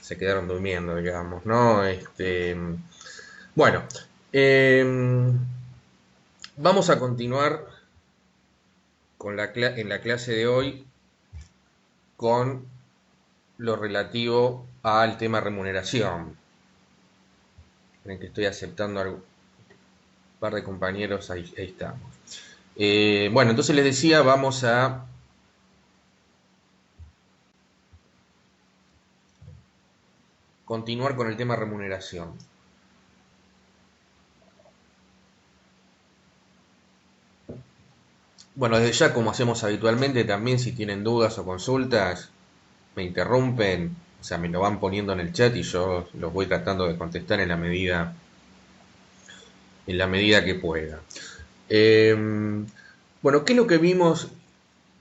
se quedaron durmiendo, digamos, ¿no? Bueno, eh, vamos a continuar en la clase de hoy con lo relativo al tema remuneración, en el que estoy aceptando a un par de compañeros, ahí estamos. Bueno, entonces les decía, vamos a continuar con el tema remuneración. Bueno, desde ya, como hacemos habitualmente, también si tienen dudas o consultas, me interrumpen, o sea, me lo van poniendo en el chat y yo los voy tratando de contestar en la medida que pueda. Eh, bueno, ¿qué es lo que vimos?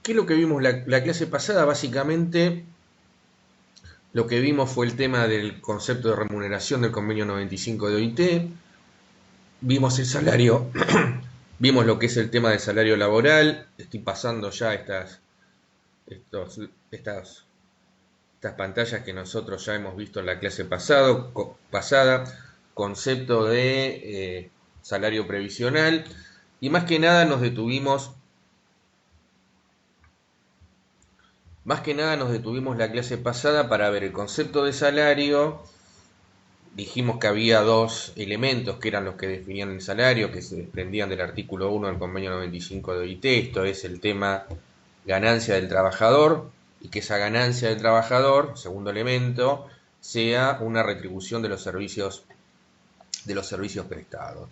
¿Qué es lo que vimos la clase pasada? Básicamente, lo que vimos fue el tema del concepto de remuneración del convenio 95 de OIT. Vimos el salario, vimos lo que es el tema del salario laboral. Estoy pasando ya estos, estas, estas pantallas que nosotros ya hemos visto en la clase pasada. Concepto de salario previsional. Y más que nada nos detuvimos la clase pasada para ver el concepto de salario. Dijimos que había dos elementos que eran los que definían el salario, que se desprendían del artículo 1 del convenio 95 de OIT. Esto es el tema ganancia del trabajador, y que esa ganancia del trabajador, segundo elemento, sea una retribución de los servicios prestados.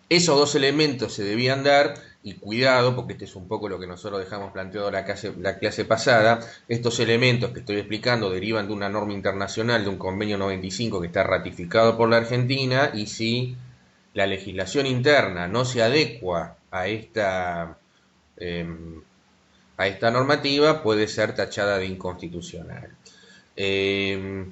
Esos dos elementos se debían dar, y cuidado, porque este es un poco lo que nosotros dejamos planteado la clase pasada. Estos elementos que estoy explicando derivan de una norma internacional, de un convenio 95 que está ratificado por la Argentina, y si la legislación interna no se adecua eh, a esta normativa, puede ser tachada de inconstitucional. Eh,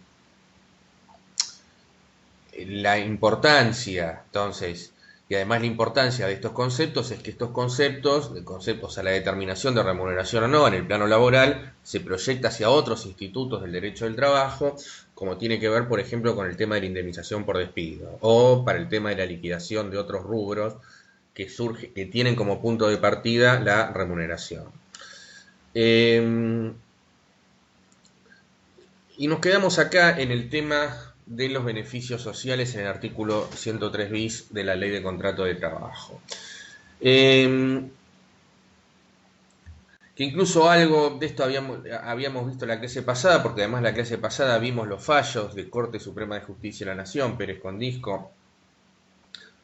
la importancia, entonces, y además la importancia de estos conceptos es que estos conceptos a la determinación de remuneración o no en el plano laboral, se proyecta hacia otros institutos del derecho del trabajo, como tiene que ver, por ejemplo, con el tema de la indemnización por despido, o para el tema de la liquidación de otros rubros que tienen como punto de partida la remuneración. Y nos quedamos acá en el tema de los beneficios sociales en el artículo 103 bis de la Ley de Contrato de Trabajo. Que incluso algo de esto habíamos visto la clase pasada, porque además la clase pasada vimos los fallos de Corte Suprema de Justicia de la Nación, Pérez Condisco,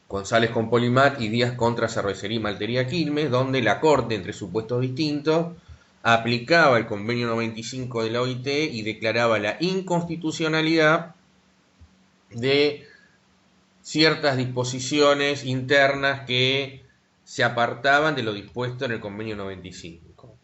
González con Polimat y Díaz contra Cervecería y Maltería Quilmes, donde la Corte, entre supuestos distintos, aplicaba el convenio 95 de la OIT y declaraba la inconstitucionalidad de ciertas disposiciones internas que se apartaban de lo dispuesto en el convenio 95.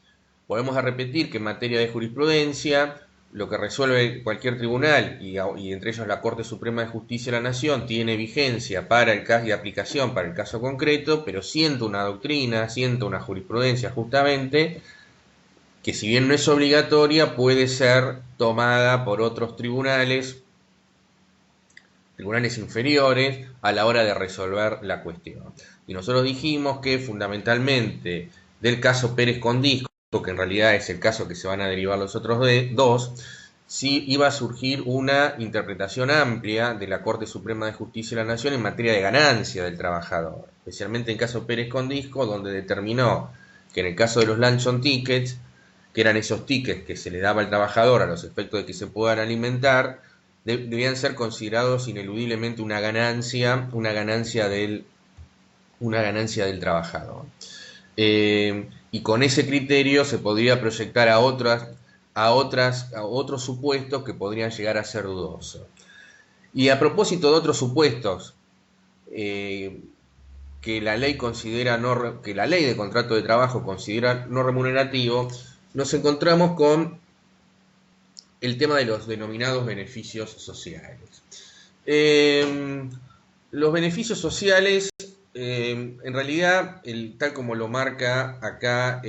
Volvemos a repetir que en materia de jurisprudencia, lo que resuelve cualquier tribunal, y entre ellos la Corte Suprema de Justicia de la Nación, tiene vigencia para el caso y aplicación para el caso concreto, pero siento una doctrina, siento una jurisprudencia justamente, que si bien no es obligatoria, puede ser tomada por otros tribunales inferiores a la hora de resolver la cuestión. Y nosotros dijimos que fundamentalmente del caso Pérez Condisco, que en realidad es el caso que se van a derivar los otros dos, sí iba a surgir una interpretación amplia de la Corte Suprema de Justicia de la Nación en materia de ganancia del trabajador, especialmente en el caso Pérez Condisco, donde determinó que en el caso de los luncheon tickets, que eran esos tickets que se le daba al trabajador a los efectos de que se puedan alimentar, debían ser considerados ineludiblemente una ganancia del trabajador. Y con ese criterio se podría proyectar a otros supuestos que podrían llegar a ser dudosos. Y a propósito de otros supuestos que la ley que la ley de contrato de trabajo considera no remunerativo, nos encontramos con el tema de los denominados beneficios sociales. Los beneficios sociales, en realidad, tal como lo marca acá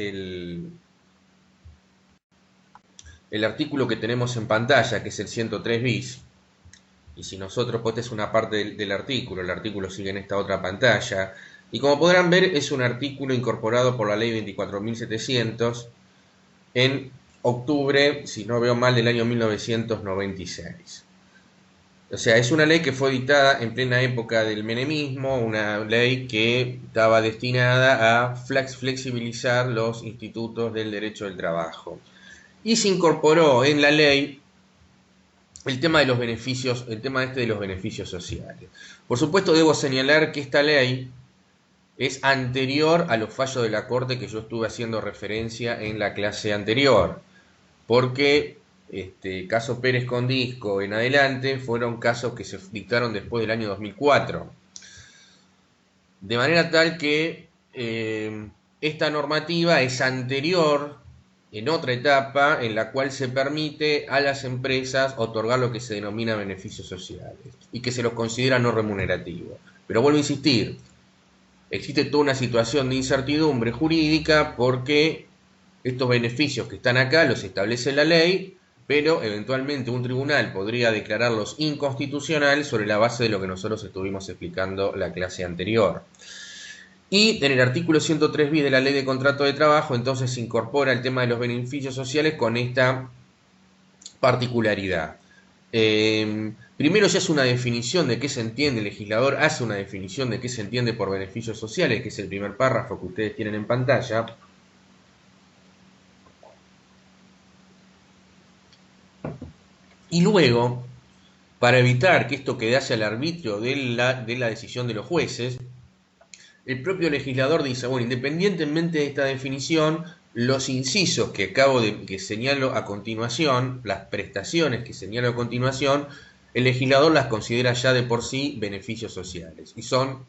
el artículo que tenemos en pantalla, que es el 103 bis, y si nosotros, pues esta es una parte del artículo, el artículo sigue en esta otra pantalla, y como podrán ver es un artículo incorporado por la ley 24.700 en octubre, si no veo mal, del año 1996. O sea, es una ley que fue dictada en plena época del menemismo, una ley que estaba destinada a flexibilizar los institutos del derecho del trabajo. Y se incorporó en la ley el tema de los beneficios, el tema de los beneficios sociales. Por supuesto, debo señalar que esta ley es anterior a los fallos de la Corte que yo estuve haciendo referencia en la clase anterior, porque caso Pérez Condisco en adelante fueron casos que se dictaron después del año 2004. De manera tal que esta normativa es anterior en otra etapa en la cual se permite a las empresas otorgar lo que se denomina beneficios sociales y que se los considera no remunerativos. Pero vuelvo a insistir, existe toda una situación de incertidumbre jurídica porque estos beneficios que están acá los establece la ley, pero eventualmente un tribunal podría declararlos inconstitucionales sobre la base de lo que nosotros estuvimos explicando la clase anterior. Y en el artículo 103 bis de la ley de contrato de trabajo entonces se incorpora el tema de los beneficios sociales con esta particularidad. Primero ya es una definición de qué se entiende, el legislador hace una definición de qué se entiende por beneficios sociales, que es el primer párrafo que ustedes tienen en pantalla. Y luego, para evitar que esto quedase al arbitrio de la decisión de los jueces, el propio legislador dice, bueno, independientemente de esta definición, los incisos que señalo a continuación, las prestaciones que señalo a continuación, el legislador las considera ya de por sí beneficios sociales y son,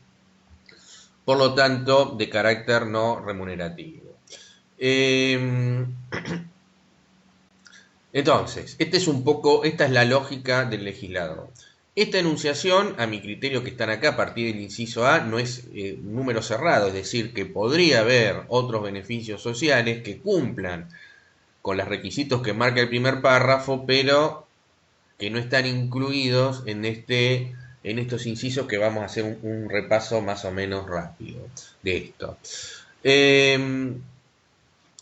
por lo tanto, de carácter no remunerativo. Entonces, esta es la lógica del legislador. Esta enunciación, a mi criterio que están acá a partir del inciso A, no es un número cerrado, es decir, que podría haber otros beneficios sociales que cumplan con los requisitos que marca el primer párrafo, pero que no están incluidos en estos incisos que vamos a hacer un repaso más o menos rápido de esto.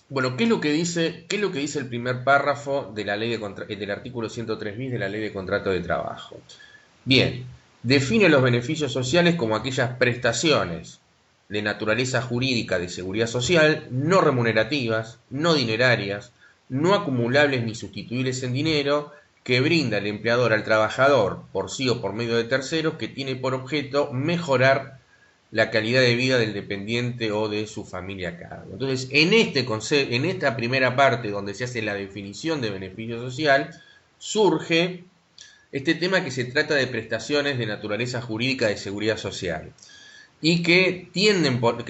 Bueno, ¿qué es lo que dice el primer párrafo de la ley del artículo 103 bis de la ley de contrato de trabajo? Bien, define los beneficios sociales como aquellas prestaciones de naturaleza jurídica de seguridad social no remunerativas, no dinerarias, no acumulables ni sustituibles en dinero, que brinda el empleador al trabajador por sí o por medio de terceros, que tiene por objeto mejorar la calidad de vida del dependiente o de su familia a cargo. Entonces, en esta primera parte donde se hace la definición de beneficio social, surge este tema que se trata de prestaciones de naturaleza jurídica de seguridad social y que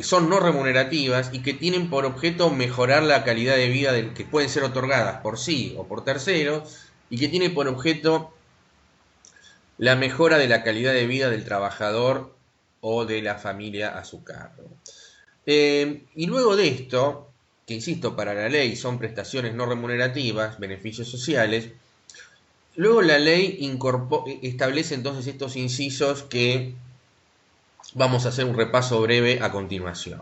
son no remunerativas y que tienen por objeto mejorar la calidad de vida que pueden ser otorgadas por sí o por terceros y que tiene por objeto la mejora de la calidad de vida del trabajador o de la familia a su cargo. Y luego de esto, que insisto, para la ley son prestaciones no remunerativas, beneficios sociales, luego la ley establece entonces estos incisos que vamos a hacer un repaso breve a continuación.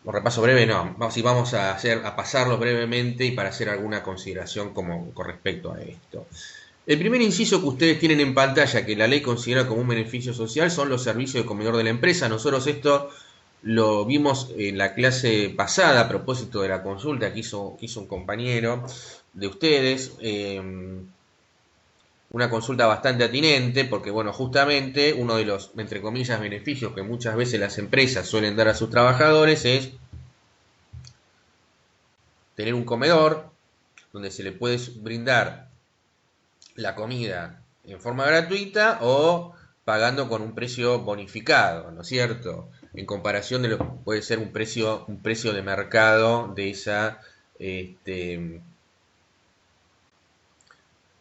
Un repaso breve no, vamos a pasarlos brevemente y para hacer alguna consideración con respecto a esto. El primer inciso que ustedes tienen en pantalla, que la ley considera como un beneficio social, son los servicios de comedor de la empresa. Nosotros esto lo vimos en la clase pasada a propósito de la consulta que hizo un compañero de ustedes. Una consulta bastante atinente porque, bueno, justamente uno de los, entre comillas, beneficios que muchas veces las empresas suelen dar a sus trabajadores es tener un comedor donde se le puede brindar la comida en forma gratuita o pagando con un precio bonificado, ¿no es cierto? En comparación de lo que puede ser un precio de mercado de esa,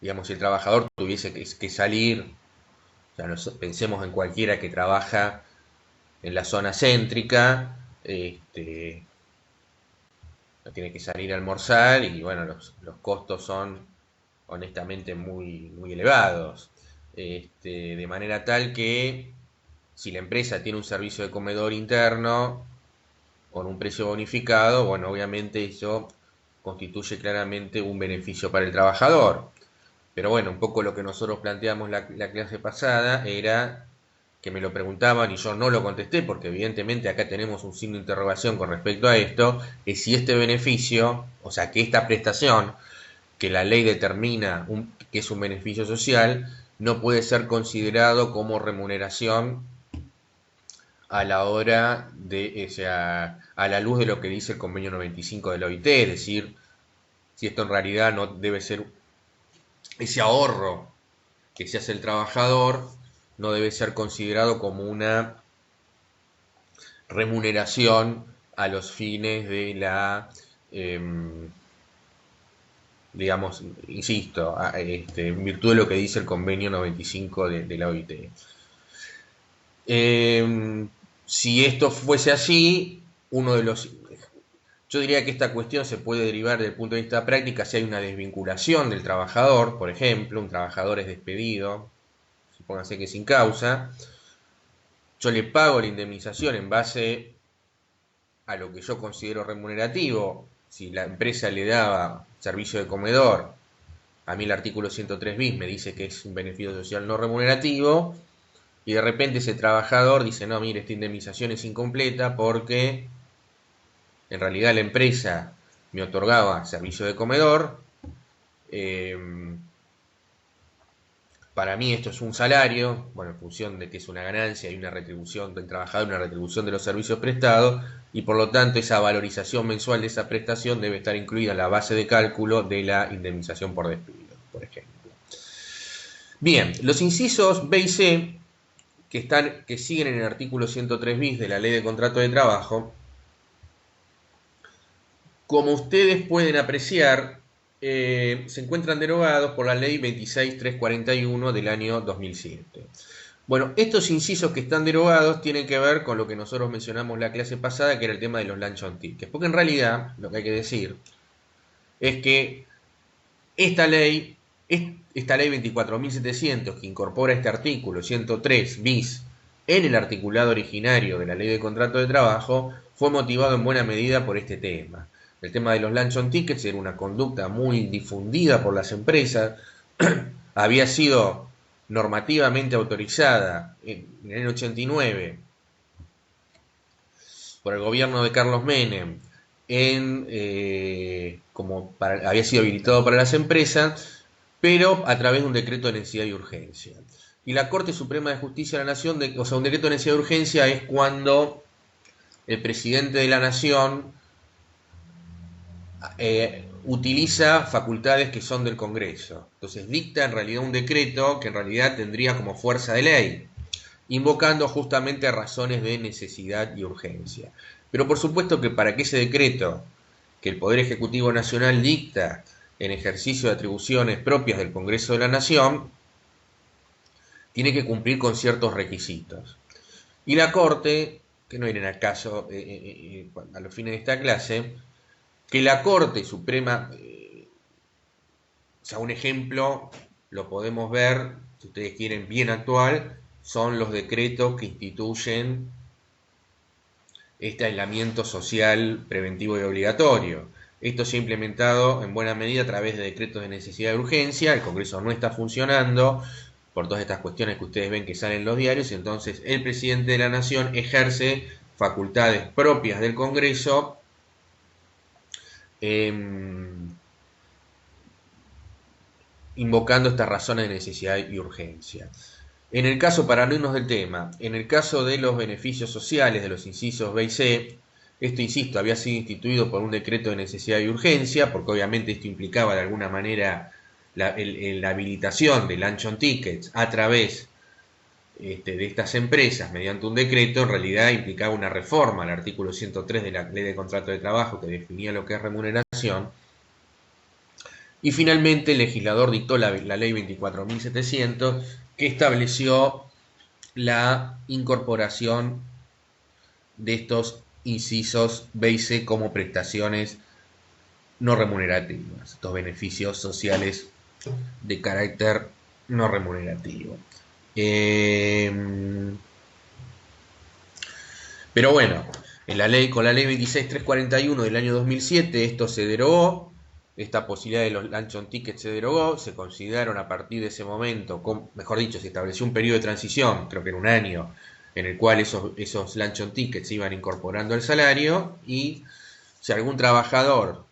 digamos, si el trabajador tuviese que salir, o sea, pensemos en cualquiera que trabaja en la zona céntrica, no tiene que salir a almorzar y bueno, los costos son honestamente muy elevados. De manera tal que si la empresa tiene un servicio de comedor interno con un precio bonificado, bueno, obviamente eso constituye claramente un beneficio para el trabajador. Pero bueno, un poco lo que nosotros planteamos la clase pasada era que me lo preguntaban y yo no lo contesté porque evidentemente acá tenemos un signo de interrogación con respecto a esto, es si este beneficio, o sea, que esta prestación que la ley determina que es un beneficio social, no puede ser considerado como remuneración a la hora de, o sea, a la luz de lo que dice el convenio 95 de la OIT, es decir, si esto en realidad no debe ser ese ahorro que se hace el trabajador, no debe ser considerado como una remuneración a los fines de la, eh, digamos, insisto, en virtud de lo que dice el convenio 95 de la OIT. Si esto fuese así, uno de los... Yo diría que esta cuestión se puede derivar desde el punto de vista práctico si hay una desvinculación del trabajador, por ejemplo, un trabajador es despedido, supóngase que sin causa, yo le pago la indemnización en base a lo que yo considero remunerativo. Si la empresa le daba servicio de comedor, a mí el artículo 103 bis me dice que es un beneficio social no remunerativo, y de repente ese trabajador dice, no, mire, esta indemnización es incompleta porque en realidad la empresa me otorgaba servicio de comedor, eh, para mí esto es un salario, bueno, en función de que es una ganancia y una retribución del trabajador, una retribución de los servicios prestados, y por lo tanto esa valorización mensual de esa prestación debe estar incluida en la base de cálculo de la indemnización por despido, por ejemplo. Bien, los incisos B y C, que siguen en el artículo 103 bis de la Ley de Contrato de Trabajo, como ustedes pueden apreciar, se encuentran derogados por la Ley 26341 del año 2007. Bueno, estos incisos que están derogados tienen que ver con lo que nosotros mencionamos la clase pasada, que era el tema de los lunch on tickets. Porque en realidad, lo que hay que decir es que esta ley 24.700, que incorpora este artículo 103 bis en el articulado originario de la Ley de Contrato de Trabajo, fue motivado en buena medida por este tema. El tema de los lunch on tickets era una conducta muy difundida por las empresas, había sido normativamente autorizada en el 89 por el gobierno de Carlos Menem, había sido habilitado para las empresas, pero a través de un decreto de necesidad y urgencia. Y la Corte Suprema de Justicia de la Nación, o sea, un decreto de necesidad y urgencia es cuando el presidente de la Nación utiliza facultades que son del Congreso. Entonces dicta en realidad un decreto que en realidad tendría como fuerza de ley, invocando justamente razones de necesidad y urgencia. Pero por supuesto que para que ese decreto que el Poder Ejecutivo Nacional dicta en ejercicio de atribuciones propias del Congreso de la Nación, tiene que cumplir con ciertos requisitos. Y la Corte, que no vienen al caso a los fines de esta clase, que la Corte Suprema, o sea, un ejemplo lo podemos ver, si ustedes quieren, bien actual, son los decretos que instituyen este aislamiento social preventivo y obligatorio. Esto se ha implementado en buena medida a través de decretos de necesidad y urgencia, el Congreso no está funcionando por todas estas cuestiones que ustedes ven que salen en los diarios, y entonces el presidente de la Nación ejerce facultades propias del Congreso invocando estas razones de necesidad y urgencia. En el caso, para no irnos del tema, en el caso de los beneficios sociales de los incisos B y C, esto, insisto, había sido instituido por un decreto de necesidad y urgencia, porque obviamente esto implicaba de alguna manera la habilitación de lunch on tickets a través de estas empresas mediante un decreto. En realidad implicaba una reforma al artículo 103 de la Ley de Contrato de Trabajo que definía lo que es remuneración. Y finalmente el legislador dictó la ley 24.700 que estableció la incorporación de estos incisos B y C como prestaciones no remunerativas, estos beneficios sociales de carácter no remunerativo. Pero bueno, con la ley 26341 del año 2007 esto se derogó, esta posibilidad de los luncheon tickets se derogó, se consideraron a partir de ese momento, mejor dicho, se estableció un periodo de transición, creo que en un año, en el cual esos luncheon tickets se iban incorporando al salario, y si algún trabajador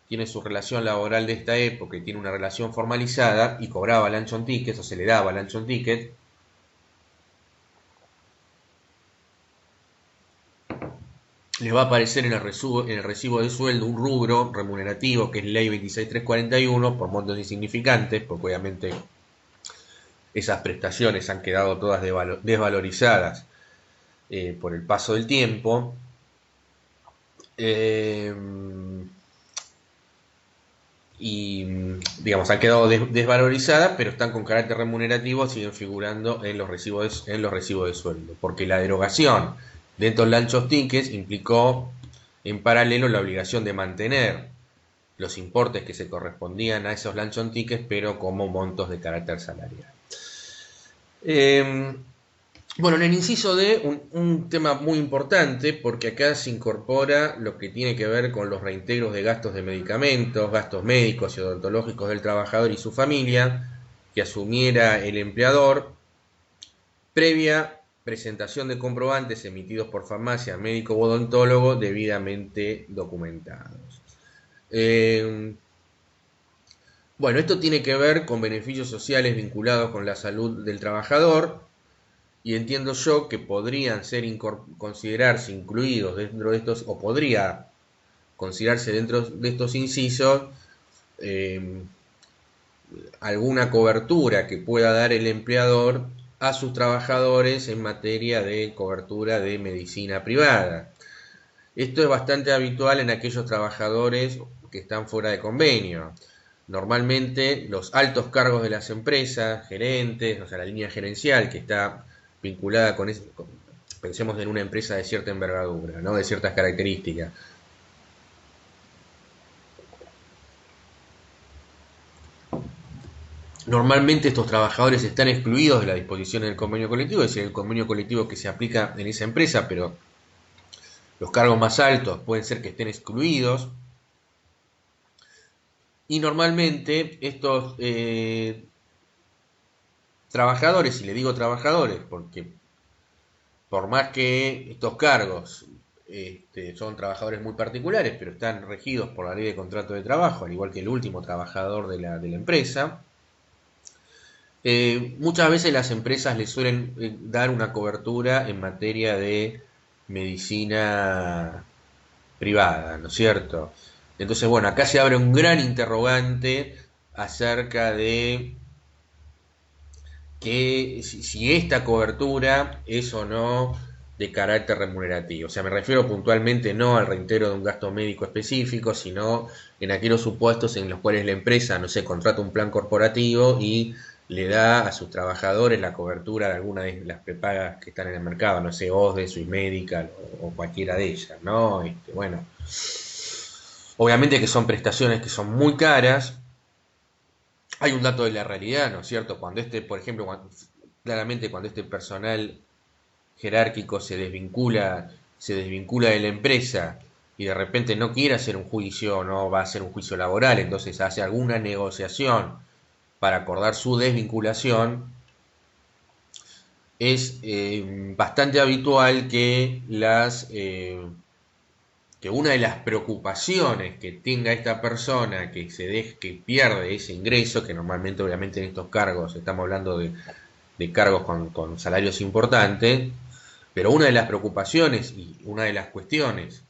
tiene su relación laboral de esta época y tiene una relación formalizada y cobraba luncheon tickets o se le daba luncheon ticket, les va a aparecer en el recibo de sueldo un rubro remunerativo que es ley 26341 por montos insignificantes, porque obviamente esas prestaciones han quedado todas desvalorizadas por el paso del tiempo. Y digamos han quedado desvalorizadas, pero están con carácter remunerativo, siguen figurando en los recibos de sueldo, porque la derogación de estos luncheon tickets implicó en paralelo la obligación de mantener los importes que se correspondían a esos luncheon tickets, pero como montos de carácter salarial. Bueno, en el inciso D, un tema muy importante, porque acá se incorpora lo que tiene que ver con los reintegros de gastos de medicamentos, gastos médicos y odontológicos del trabajador y su familia, que asumiera el empleador, previa presentación de comprobantes emitidos por farmacia, médico o odontólogo debidamente documentados. Bueno, esto tiene que ver con beneficios sociales vinculados con la salud del trabajador, y entiendo yo que podrían considerarse incluidos dentro de estos, o podría considerarse dentro de estos incisos, alguna cobertura que pueda dar el empleador a sus trabajadores en materia de cobertura de medicina privada. Esto es bastante habitual en aquellos trabajadores que están fuera de convenio. Normalmente los altos cargos de las empresas, gerentes, o sea, la línea gerencial que está vinculada pensemos en una empresa de cierta envergadura, ¿no? De ciertas características. Normalmente estos trabajadores están excluidos de las disposiciones del convenio colectivo, es decir, el convenio colectivo que se aplica en esa empresa, pero los cargos más altos pueden ser que estén excluidos. Y normalmente estos trabajadores, y le digo trabajadores porque por más que estos cargos son trabajadores muy particulares, pero están regidos por la ley de contrato de trabajo, al igual que el último trabajador de la empresa, muchas veces las empresas les suelen dar una cobertura en materia de medicina privada, ¿no es cierto? Entonces, bueno, acá se abre un gran interrogante acerca de que si esta cobertura es o no de carácter remunerativo. O sea, me refiero puntualmente no al reintegro de un gasto médico específico, sino en aquellos supuestos en los cuales la empresa, no sé, contrata un plan corporativo y le da a sus trabajadores la cobertura de alguna de las prepagas que están en el mercado, no sé, OSDE, Swiss Medical o cualquiera de ellas, ¿no? Bueno, obviamente que son prestaciones que son muy caras. Hay un dato de la realidad, ¿no es cierto? Cuando por ejemplo, claramente cuando este personal jerárquico se desvincula de la empresa y de repente no quiere hacer un juicio, no va a hacer un juicio laboral, entonces hace alguna negociación para acordar su desvinculación, es bastante habitual que que una de las preocupaciones que tenga esta persona que pierde ese ingreso, que normalmente obviamente en estos cargos estamos hablando de cargos con salarios importantes, pero una de las preocupaciones y una de las cuestiones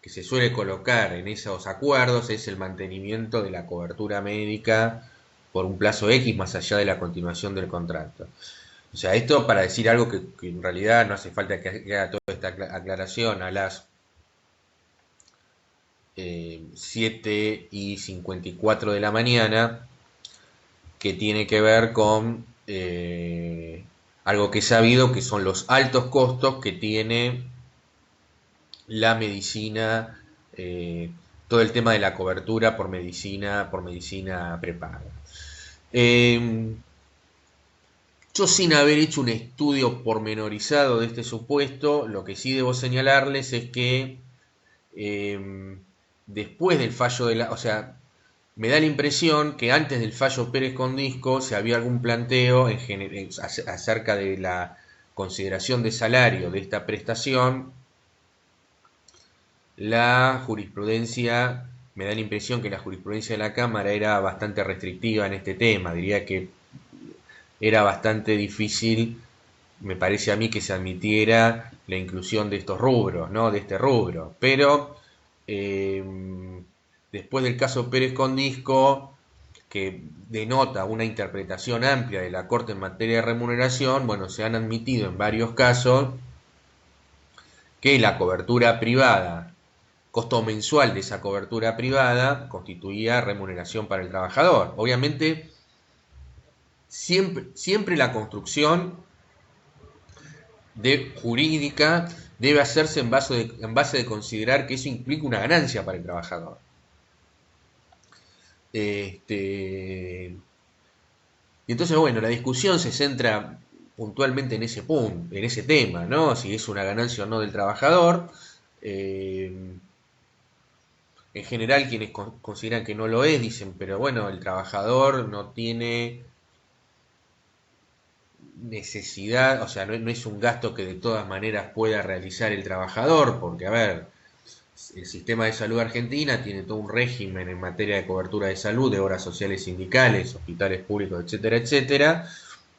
que se suele colocar en esos acuerdos es el mantenimiento de la cobertura médica por un plazo X más allá de la continuación del contrato. O sea, esto para decir algo que en realidad no hace falta que haga toda esta aclaración a las 7:54 de la mañana, que tiene que ver con algo que es sabido, que son los altos costos que tiene la medicina todo el tema de la cobertura por medicina prepaga. Eh, yo, sin haber hecho un estudio pormenorizado de este supuesto, lo que sí debo señalarles es que después del fallo o sea, me da la impresión que antes del fallo Pérez Condisco se había algún planteo acerca de la consideración de salario de esta prestación. La jurisprudencia, me da la impresión que la jurisprudencia de la Cámara era bastante restrictiva en este tema. Diría que era bastante difícil, me parece a mí, que se admitiera la inclusión de estos rubros, ¿no? De este rubro. Pero eh, después del caso Pérez Condisco, que denota una interpretación amplia de la Corte en materia de remuneración, bueno, se han admitido en varios casos que la cobertura privada, costo mensual de esa cobertura privada, constituía remuneración para el trabajador. Obviamente, siempre la construcción jurídica debe hacerse en base de considerar que eso implica una ganancia para el trabajador. Y entonces, bueno, la discusión se centra puntualmente en ese punto, en ese tema, ¿no? Si es una ganancia o no del trabajador. En general, quienes consideran que no lo es, dicen, pero bueno, el trabajador no tiene necesidad, o sea, no es un gasto que de todas maneras pueda realizar el trabajador, porque, a ver, el sistema de salud argentina tiene todo un régimen en materia de cobertura de salud, de obras sociales sindicales, hospitales públicos, etcétera, etcétera,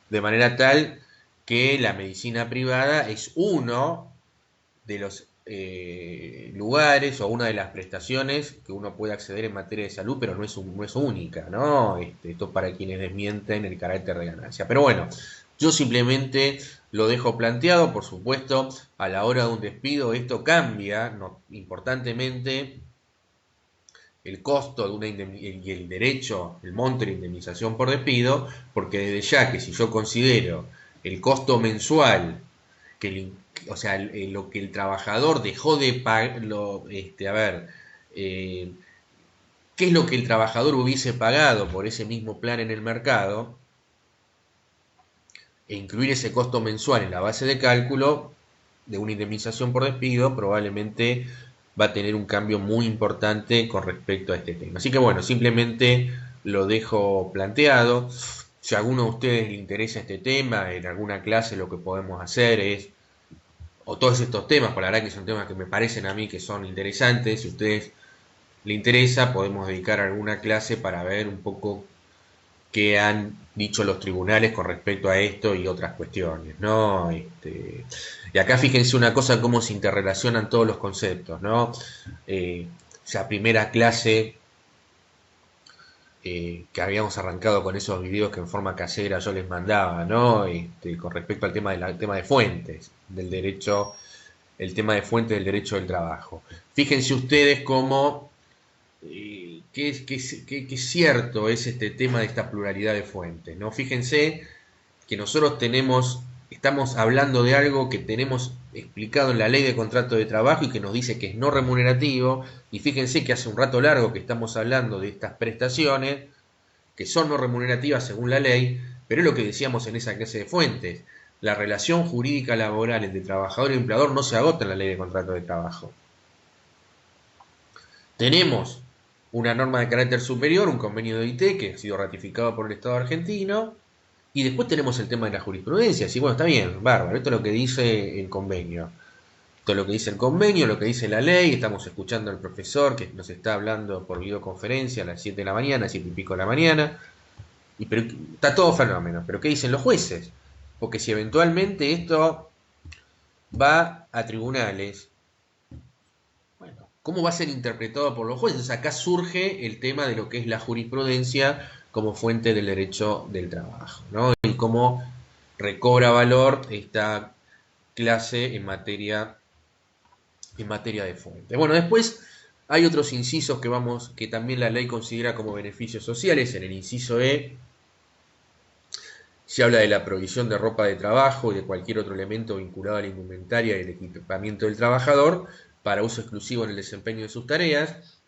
de manera tal que la medicina privada es uno de los lugares o una de las prestaciones que uno puede acceder en materia de salud, pero no es única, ¿no? Esto para quienes desmienten el carácter de ganancia. Pero bueno, yo simplemente lo dejo planteado. Por supuesto, a la hora de un despido esto cambia importantemente el costo de una y el derecho, el monto de la indemnización por despido, porque desde ya que si yo considero el costo mensual, o sea, lo que el trabajador dejó de pagar, ¿qué es lo que el trabajador hubiese pagado por ese mismo plan en el mercado? E incluir ese costo mensual en la base de cálculo de una indemnización por despido probablemente va a tener un cambio muy importante con respecto a este tema. Así que bueno, simplemente lo dejo planteado. Si a alguno de ustedes le interesa este tema, en alguna clase lo que podemos hacer es, o todos estos temas, por la verdad que son temas que me parecen a mí que son interesantes, si a ustedes le interesa, podemos dedicar alguna clase para ver un poco qué han dicho los tribunales con respecto a esto y otras cuestiones, ¿no? Y acá fíjense una cosa, cómo se interrelacionan todos los conceptos, ¿no? Esa primera clase que habíamos arrancado con esos videos que en forma casera yo les mandaba, ¿no? Con respecto al tema de fuentes del derecho, el tema de fuentes del derecho del trabajo. Fíjense ustedes cómo qué cierto es este tema de esta pluralidad de fuentes, ¿no? Fíjense que nosotros estamos hablando de algo que tenemos explicado en la ley de contrato de trabajo y que nos dice que es no remunerativo, y fíjense que hace un rato largo que estamos hablando de estas prestaciones que son no remunerativas según la ley, pero es lo que decíamos en esa clase de fuentes. La relación jurídica laboral entre trabajador y empleador no se agota en la ley de contrato de trabajo. Tenemos una norma de carácter superior, un convenio de OIT que ha sido ratificado por el Estado argentino, y después tenemos el tema de la jurisprudencia. Sí, bueno, está bien, bárbaro, esto es lo que dice el convenio. Esto es lo que dice el convenio, lo que dice la ley. Estamos escuchando al profesor que nos está hablando por videoconferencia a las 7 de la mañana, 7 y pico de la mañana. Pero está todo fenómeno. Pero ¿qué dicen los jueces? Porque si eventualmente esto va a tribunales, bueno, ¿cómo va a ser interpretado por los jueces? Acá surge el tema de lo que es la jurisprudencia como fuente del derecho del trabajo, ¿no? Y cómo recobra valor esta clase en materia de fuente. Bueno, después hay otros incisos que también la ley considera como beneficios sociales. En el inciso E se habla de la provisión de ropa de trabajo y de cualquier otro elemento vinculado a la indumentaria y el equipamiento del trabajador para uso exclusivo en el desempeño de sus tareas.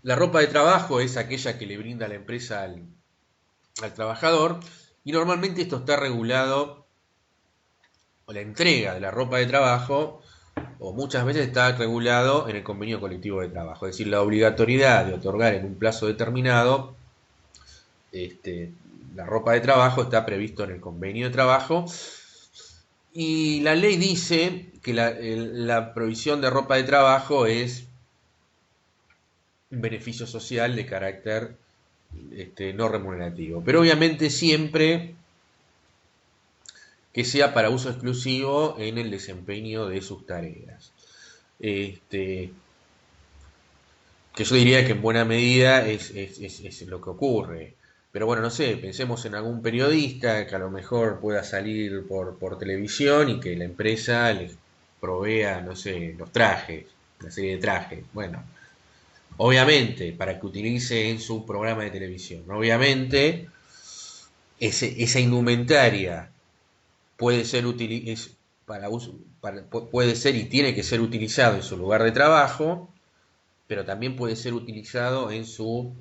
La ropa de trabajo es aquella que le brinda la empresa al trabajador y normalmente esto está regulado, o la entrega de la ropa de trabajo, o muchas veces está regulado en el convenio colectivo de trabajo. Es decir, la obligatoriedad de otorgar en un plazo determinado este, la ropa de trabajo está previsto en el convenio de trabajo y la ley dice que la provisión de ropa de trabajo es un beneficio social de carácter no remunerativo. Pero obviamente siempre que sea para uso exclusivo en el desempeño de sus tareas. Este, que yo diría que en buena medida es lo que ocurre. Pero bueno, no sé, pensemos en algún periodista que a lo mejor pueda salir por televisión y que la empresa les provea, no sé, los trajes, la serie de trajes. Bueno, obviamente, para que utilice en su programa de televisión. Obviamente, esa indumentaria puede ser puede ser y tiene que ser utilizado en su lugar de trabajo, pero también puede ser utilizado en su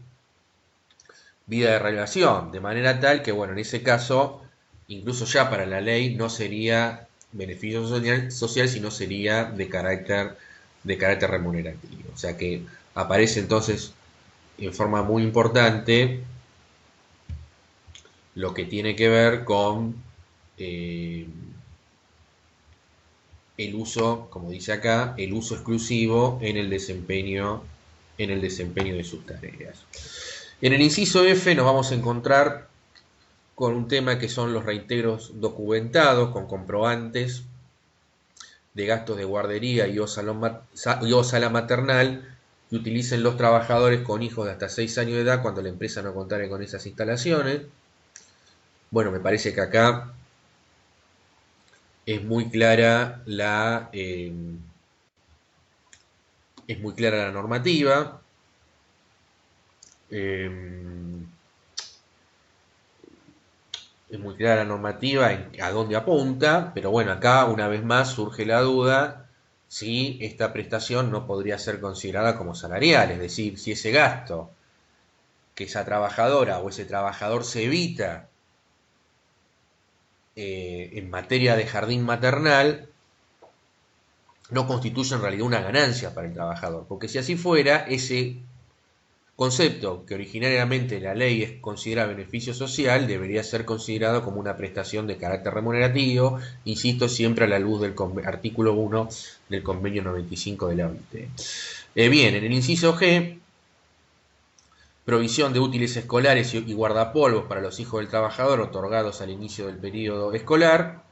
vida de relación, de manera tal que, bueno, en ese caso, incluso ya para la ley no sería beneficio social, sino sería de carácter remunerativo. O sea que aparece entonces en forma muy importante lo que tiene que ver con eh, el uso, como dice acá, el uso exclusivo en el desempeño de sus tareas. En el inciso F nos vamos a encontrar con un tema que son los reintegros documentados con comprobantes de gastos de guardería y o sala maternal que utilicen los trabajadores con hijos de hasta 6 años de edad cuando la empresa no contare con esas instalaciones. Bueno, me parece que acá es muy clara es muy clara la normativa. Eh, es muy clara la normativa a dónde apunta, pero bueno, acá una vez más surge la duda si esta prestación no podría ser considerada como salarial, es decir, si ese gasto que esa trabajadora o ese trabajador se evita en materia de jardín maternal no constituye en realidad una ganancia para el trabajador, porque si así fuera, ese concepto que originariamente la ley es considera beneficio social debería ser considerado como una prestación de carácter remunerativo, insisto, siempre a la luz del artículo 1 del convenio 95 de la OIT. Bien, en el inciso G, provisión de útiles escolares y guardapolvos para los hijos del trabajador otorgados al inicio del periodo escolar,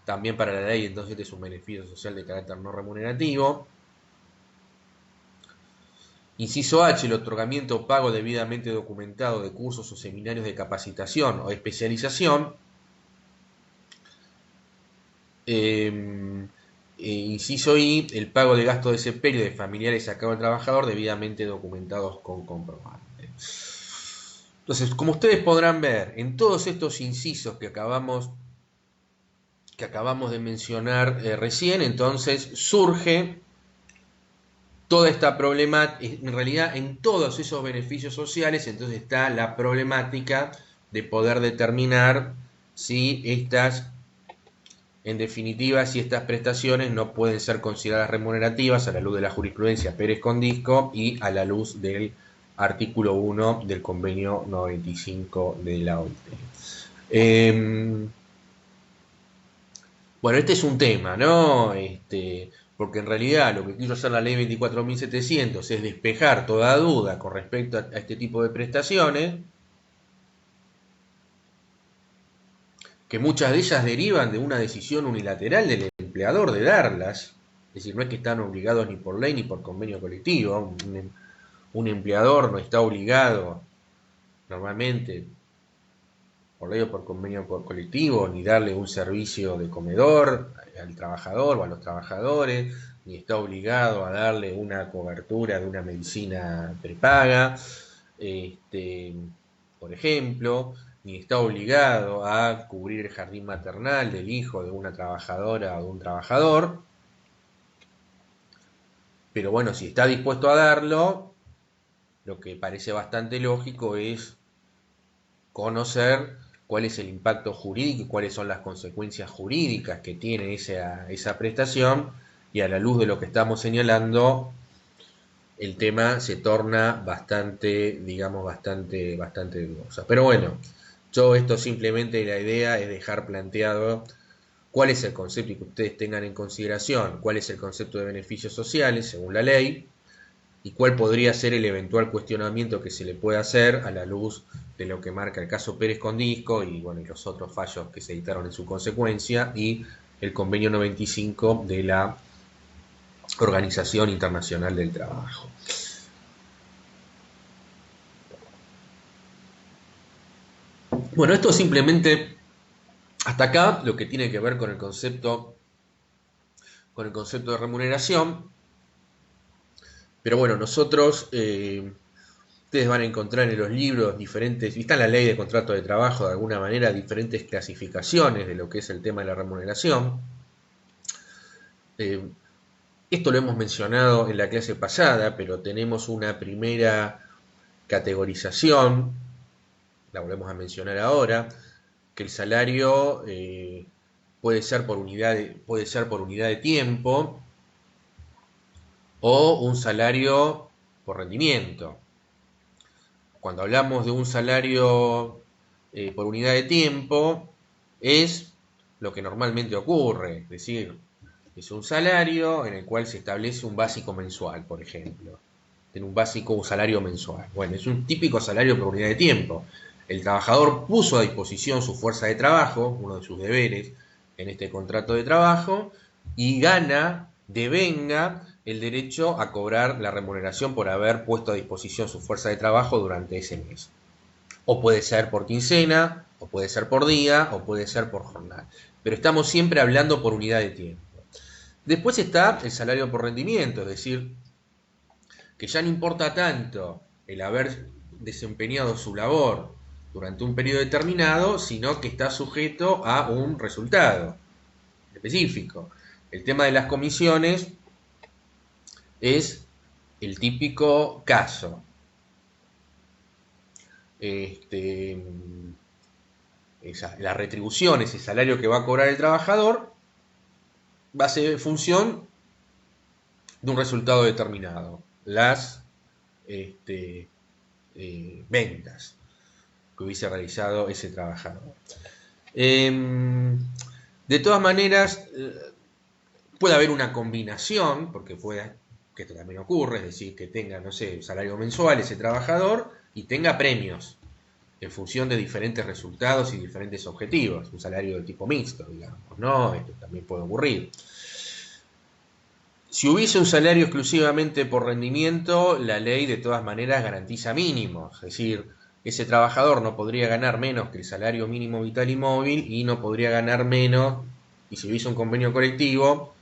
también para la ley entonces es un beneficio social de carácter no remunerativo. Inciso H, el otorgamiento o pago debidamente documentado de cursos o seminarios de capacitación o especialización. Inciso I, el pago de gastos de sepelio de familiares a cargo del trabajador debidamente documentados con comprobante. Entonces, como ustedes podrán ver, en todos estos incisos que acabamos de mencionar recién, entonces surge toda esta problemática, en realidad en todos esos beneficios sociales, entonces está la problemática de poder determinar si en definitiva, si estas prestaciones no pueden ser consideradas remunerativas a la luz de la jurisprudencia Pérez Condisco y a la luz del artículo 1 del convenio 95 de la OIT. Bueno, este es un tema, ¿no? Porque en realidad lo que quiso hacer la ley 24.700 es despejar toda duda con respecto a este tipo de prestaciones, que muchas de ellas derivan de una decisión unilateral del empleador de darlas, es decir, no es que están obligados ni por ley ni por convenio colectivo, un empleador no está obligado normalmente por ley o por convenio colectivo, ni darle un servicio de comedor al trabajador o a los trabajadores, ni está obligado a darle una cobertura de una medicina prepaga, por ejemplo, ni está obligado a cubrir el jardín maternal del hijo de una trabajadora o de un trabajador, pero bueno, si está dispuesto a darlo, lo que parece bastante lógico es conocer cuál es el impacto jurídico y cuáles son las consecuencias jurídicas que tiene esa prestación, y a la luz de lo que estamos señalando, el tema se torna bastante, digamos, bastante dudosa. Pero bueno, yo esto simplemente la idea es dejar planteado cuál es el concepto y que ustedes tengan en consideración cuál es el concepto de beneficios sociales según la ley y cuál podría ser el eventual cuestionamiento que se le puede hacer a la luz de lo que marca el caso Pérez Condisco y, bueno, y los otros fallos que se dictaron en su consecuencia y el convenio 95 de la Organización Internacional del Trabajo. Bueno, esto simplemente hasta acá lo que tiene que ver con el concepto de remuneración. Pero bueno, nosotros, ustedes van a encontrar en los libros diferentes, y está en la ley de contrato de trabajo de alguna manera, diferentes clasificaciones de lo que es el tema de la remuneración. Esto lo hemos mencionado en la clase pasada, pero tenemos una primera categorización, la volvemos a mencionar ahora, que el salario puede ser por unidad de tiempo o un salario por rendimiento. Cuando hablamos de un salario por unidad de tiempo, es lo que normalmente ocurre, es decir, es un salario en el cual se establece un básico mensual, por ejemplo. Tiene un salario mensual. Bueno, es un típico salario por unidad de tiempo. El trabajador puso a disposición su fuerza de trabajo, uno de sus deberes en este contrato de trabajo, y devenga el derecho a cobrar la remuneración por haber puesto a disposición su fuerza de trabajo durante ese mes. O puede ser por quincena, o puede ser por día, o puede ser por jornada. Pero estamos siempre hablando por unidad de tiempo. Después está el salario por rendimiento, es decir, que ya no importa tanto el haber desempeñado su labor durante un periodo determinado, sino que está sujeto a un resultado específico. El tema de las comisiones es el típico caso. La retribución, ese salario que va a cobrar el trabajador, va a ser función de un resultado determinado. Las ventas que hubiese realizado ese trabajador. De todas maneras, puede haber una combinación, que esto también ocurre, es decir, que tenga, no sé, salario mensual ese trabajador y tenga premios en función de diferentes resultados y diferentes objetivos, un salario de tipo mixto, digamos, ¿no? Esto también puede ocurrir. Si hubiese un salario exclusivamente por rendimiento, la ley de todas maneras garantiza mínimos, es decir, ese trabajador no podría ganar menos que el salario mínimo vital y móvil y no podría ganar menos, y si hubiese un convenio colectivo,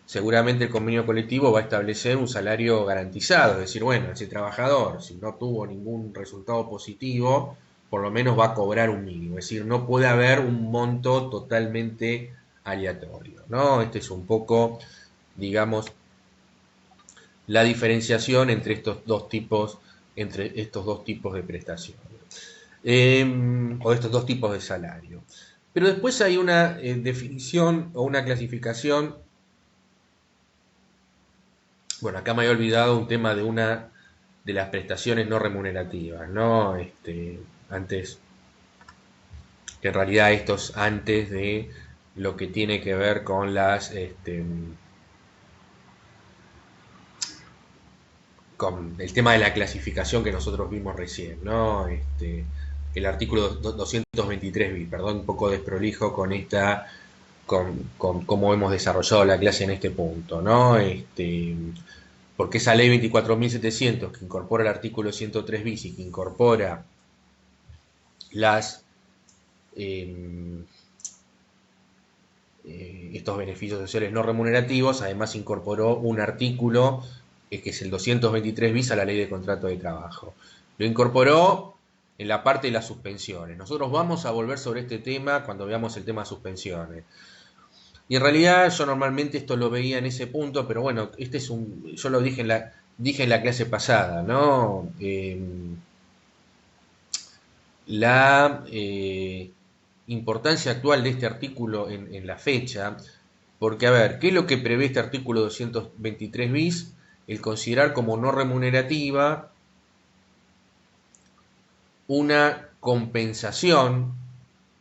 seguramente el convenio colectivo va a establecer un salario garantizado, es decir, bueno, ese trabajador, si no tuvo ningún resultado positivo, por lo menos va a cobrar un mínimo, es decir, no puede haber un monto totalmente aleatorio, ¿no? Este es un poco, digamos, la diferenciación entre estos dos tipos de prestaciones, o estos dos tipos de salario. Pero después hay una definición o una clasificación. Bueno, acá me había olvidado un tema de una de las prestaciones no remunerativas, ¿no? Antes, que en realidad esto es antes de lo que tiene que ver con con el tema de la clasificación que nosotros vimos recién, ¿no? El artículo 223 bis, perdón, un poco desprolijo con cómo hemos desarrollado la clase en este punto, ¿no? Porque esa ley 24.700 que incorpora el artículo 103 bis y que incorpora estos beneficios sociales no remunerativos, además incorporó un artículo que es el 223 bis a la ley de contrato de trabajo. Lo incorporó en la parte de las suspensiones. Nosotros vamos a volver sobre este tema cuando veamos el tema de suspensiones. Y en realidad yo normalmente esto lo veía en ese punto, pero bueno, yo lo dije dije en la clase pasada, ¿no? La importancia actual de este artículo en la fecha, porque, a ver, ¿qué es lo que prevé este artículo 223 bis? El considerar como no remunerativa una compensación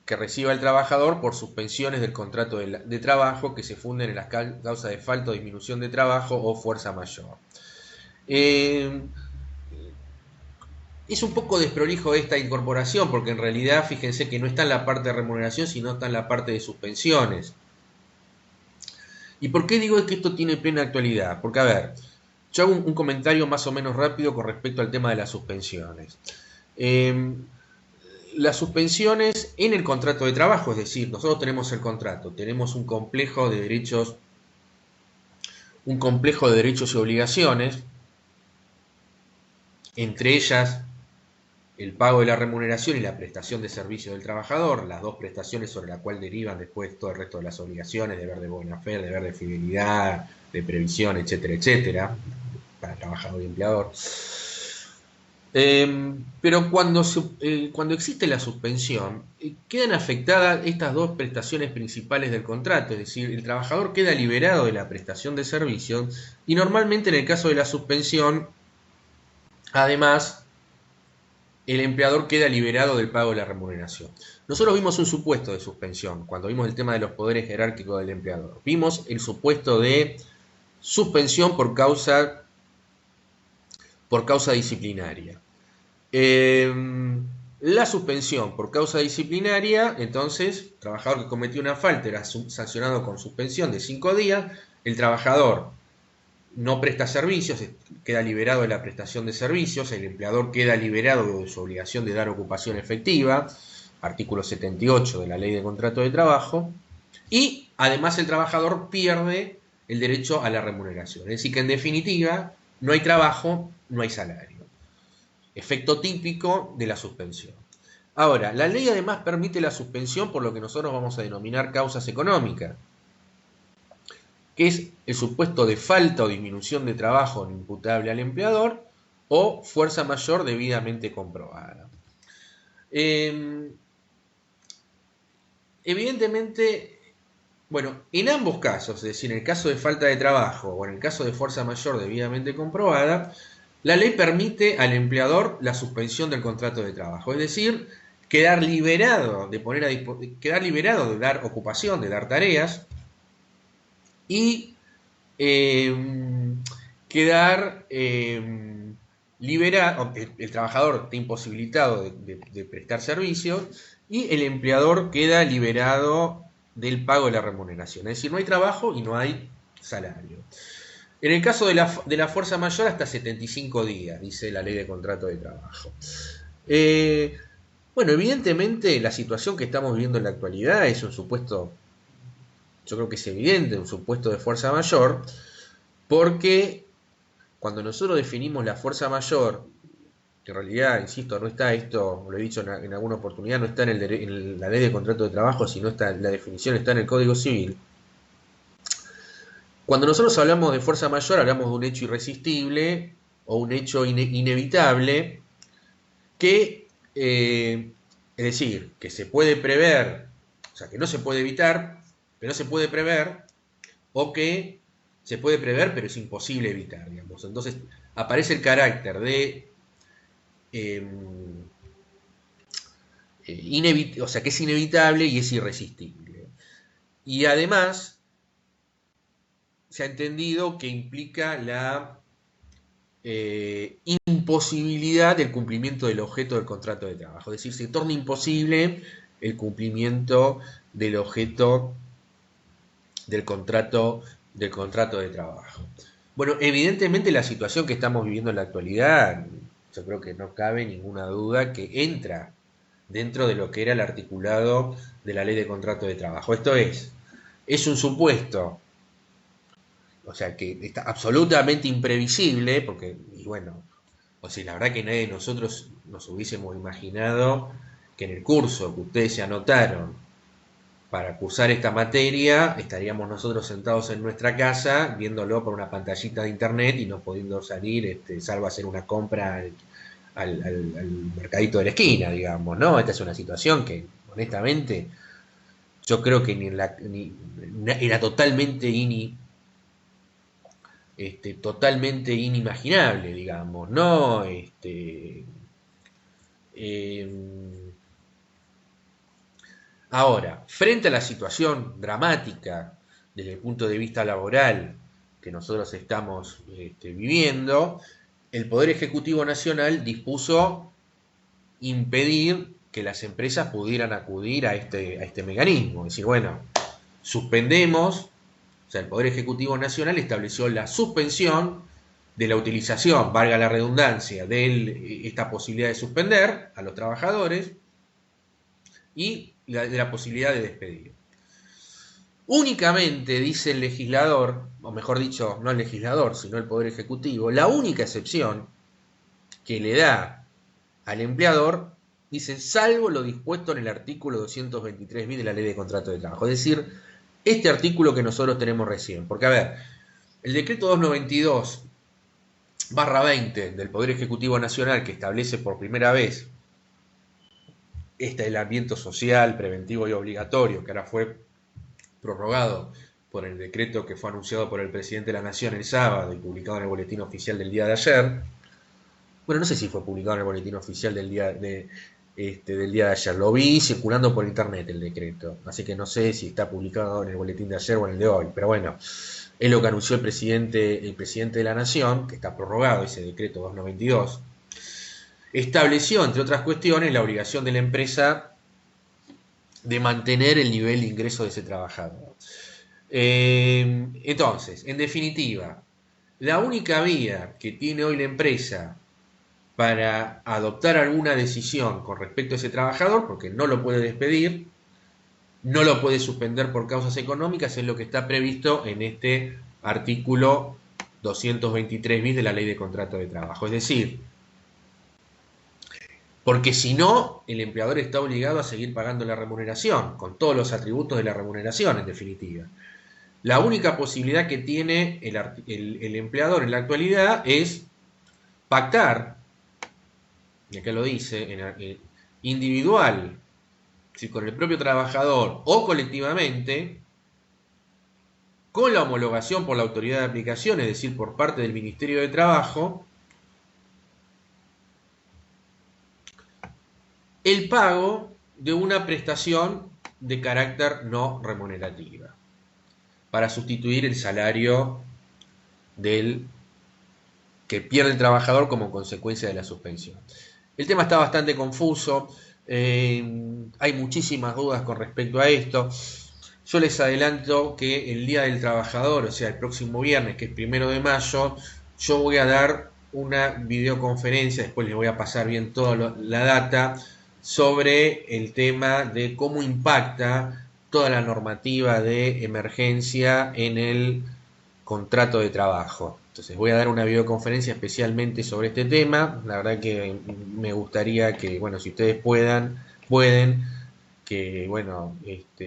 que reciba el trabajador por suspensiones del contrato de trabajo que se funden en las causas de falta o disminución de trabajo o fuerza mayor. Eh, es un poco desprolijo esta incorporación, porque en realidad fíjense que no está en la parte de remuneración, sino está en la parte de suspensiones. ¿Y por qué digo que esto tiene plena actualidad? Porque, a ver, yo hago un comentario más o menos rápido con respecto al tema de las suspensiones. Eh, las suspensiones en el contrato de trabajo, es decir, nosotros tenemos el contrato, tenemos un complejo de derechos y obligaciones, entre ellas el pago de la remuneración y la prestación de servicio del trabajador, las dos prestaciones sobre las cuales derivan después todo el resto de las obligaciones, deber de buena fe, deber de fidelidad, de previsión, etcétera, etcétera, para trabajador y empleador. Pero cuando existe la suspensión, quedan afectadas estas dos prestaciones principales del contrato, es decir, el trabajador queda liberado de la prestación de servicios y normalmente en el caso de la suspensión, además, el empleador queda liberado del pago de la remuneración. Nosotros vimos un supuesto de suspensión cuando vimos el tema de los poderes jerárquicos del empleador. Vimos el supuesto de suspensión por causa disciplinaria. La suspensión por causa disciplinaria, entonces, trabajador que cometió una falta era sancionado con suspensión de 5 días, el trabajador no presta servicios, queda liberado de la prestación de servicios, el empleador queda liberado de su obligación de dar ocupación efectiva, artículo 78 de la Ley de Contrato de Trabajo, y además el trabajador pierde el derecho a la remuneración. Es decir, que en definitiva no hay trabajo, no hay salario. Efecto típico de la suspensión. Ahora, la ley además permite la suspensión por lo que nosotros vamos a denominar causas económicas, que es el supuesto de falta o disminución de trabajo no imputable al empleador o fuerza mayor debidamente comprobada. Evidentemente, bueno, en ambos casos, es decir, en el caso de falta de trabajo o en el caso de fuerza mayor debidamente comprobada, la ley permite al empleador la suspensión del contrato de trabajo, es decir, quedar liberado de dar ocupación, de dar tareas, y quedar liberado, el trabajador está imposibilitado de prestar servicios y el empleador queda liberado del pago de la remuneración. Es decir, no hay trabajo y no hay salario. En el caso de la fuerza mayor, hasta 75 días, dice la ley de contrato de trabajo. Bueno, evidentemente la situación que estamos viviendo en la actualidad es un supuesto, yo creo que es evidente, un supuesto de fuerza mayor, porque cuando nosotros definimos la fuerza mayor, que en realidad, insisto, no está esto, lo he dicho en alguna oportunidad, no está en la ley de contrato de trabajo, sino está, la definición está en el Código Civil. Cuando nosotros hablamos de fuerza mayor, hablamos de un hecho irresistible o un hecho inevitable que, es decir, que se puede prever, o sea, que no se puede evitar, pero se puede prever, o que se puede prever, pero es imposible evitar, digamos. Entonces, aparece el carácter de o sea, que es inevitable y es irresistible. Y además, se ha entendido que implica la imposibilidad del cumplimiento del objeto del contrato de trabajo. Es decir, se torna imposible el cumplimiento del objeto del contrato de trabajo. Bueno, evidentemente la situación que estamos viviendo en la actualidad, yo creo que no cabe ninguna duda que entra dentro de lo que era el articulado de la ley de contrato de trabajo. Esto es un supuesto, o sea, que está absolutamente imprevisible, porque, y bueno, o sea, la verdad que nadie de nosotros nos hubiésemos imaginado que en el curso que ustedes se anotaron para cursar esta materia estaríamos nosotros sentados en nuestra casa viéndolo por una pantallita de internet y no pudiendo salir, salvo hacer una compra al mercadito de la esquina, digamos, ¿no? Esta es una situación que, honestamente, yo creo que era totalmente inimaginable, digamos, ¿no? Eh, Ahora, frente a la situación dramática desde el punto de vista laboral que nosotros estamos viviendo, el Poder Ejecutivo Nacional dispuso impedir que las empresas pudieran acudir a este mecanismo. Es decir, bueno, suspendemos, o sea, el Poder Ejecutivo Nacional estableció la suspensión de la utilización, valga la redundancia, de esta posibilidad de suspender a los trabajadores y de la posibilidad de despedir. Únicamente, dice el legislador, o mejor dicho, no el legislador, sino el Poder Ejecutivo, la única excepción que le da al empleador, dice, salvo lo dispuesto en el artículo 223 bis de la Ley de Contrato de Trabajo. Es decir, este artículo que nosotros tenemos recién. Porque, a ver, el decreto 292/20 del Poder Ejecutivo Nacional, que establece por primera vez este aislamiento social, preventivo y obligatorio, que ahora fue prorrogado por el decreto que fue anunciado por el presidente de la Nación el sábado y publicado en el boletín oficial del día de ayer. Bueno, no sé si fue publicado en el boletín oficial del día de ayer. Lo vi circulando por internet el decreto, así que no sé si está publicado en el boletín de ayer o en el de hoy, pero bueno, es lo que anunció el presidente de la Nación, que está prorrogado ese decreto 292. Estableció, entre otras cuestiones, la obligación de la empresa de mantener el nivel de ingreso de ese trabajador. Entonces, en definitiva, la única vía que tiene hoy la empresa para adoptar alguna decisión con respecto a ese trabajador, porque no lo puede despedir, no lo puede suspender por causas económicas, es lo que está previsto en este artículo 223 bis de la Ley de Contrato de Trabajo. Es decir, porque si no, el empleador está obligado a seguir pagando la remuneración, con todos los atributos de la remuneración, en definitiva. La única posibilidad que tiene el empleador en la actualidad es pactar, y acá lo dice, individual, si con el propio trabajador o colectivamente, con la homologación por la autoridad de aplicación, es decir, por parte del Ministerio de Trabajo, el pago de una prestación de carácter no remunerativa para sustituir el salario del que pierde el trabajador como consecuencia de la suspensión. El tema está bastante confuso, hay muchísimas dudas con respecto a esto. Yo les adelanto que el Día del Trabajador, o sea, el próximo viernes, que es 1 de mayo, yo voy a dar una videoconferencia, después les voy a pasar bien toda la data, sobre el tema de cómo impacta toda la normativa de emergencia en el contrato de trabajo. Entonces voy a dar una videoconferencia especialmente sobre este tema. La verdad que me gustaría que, bueno, si ustedes pueden, que, bueno, esto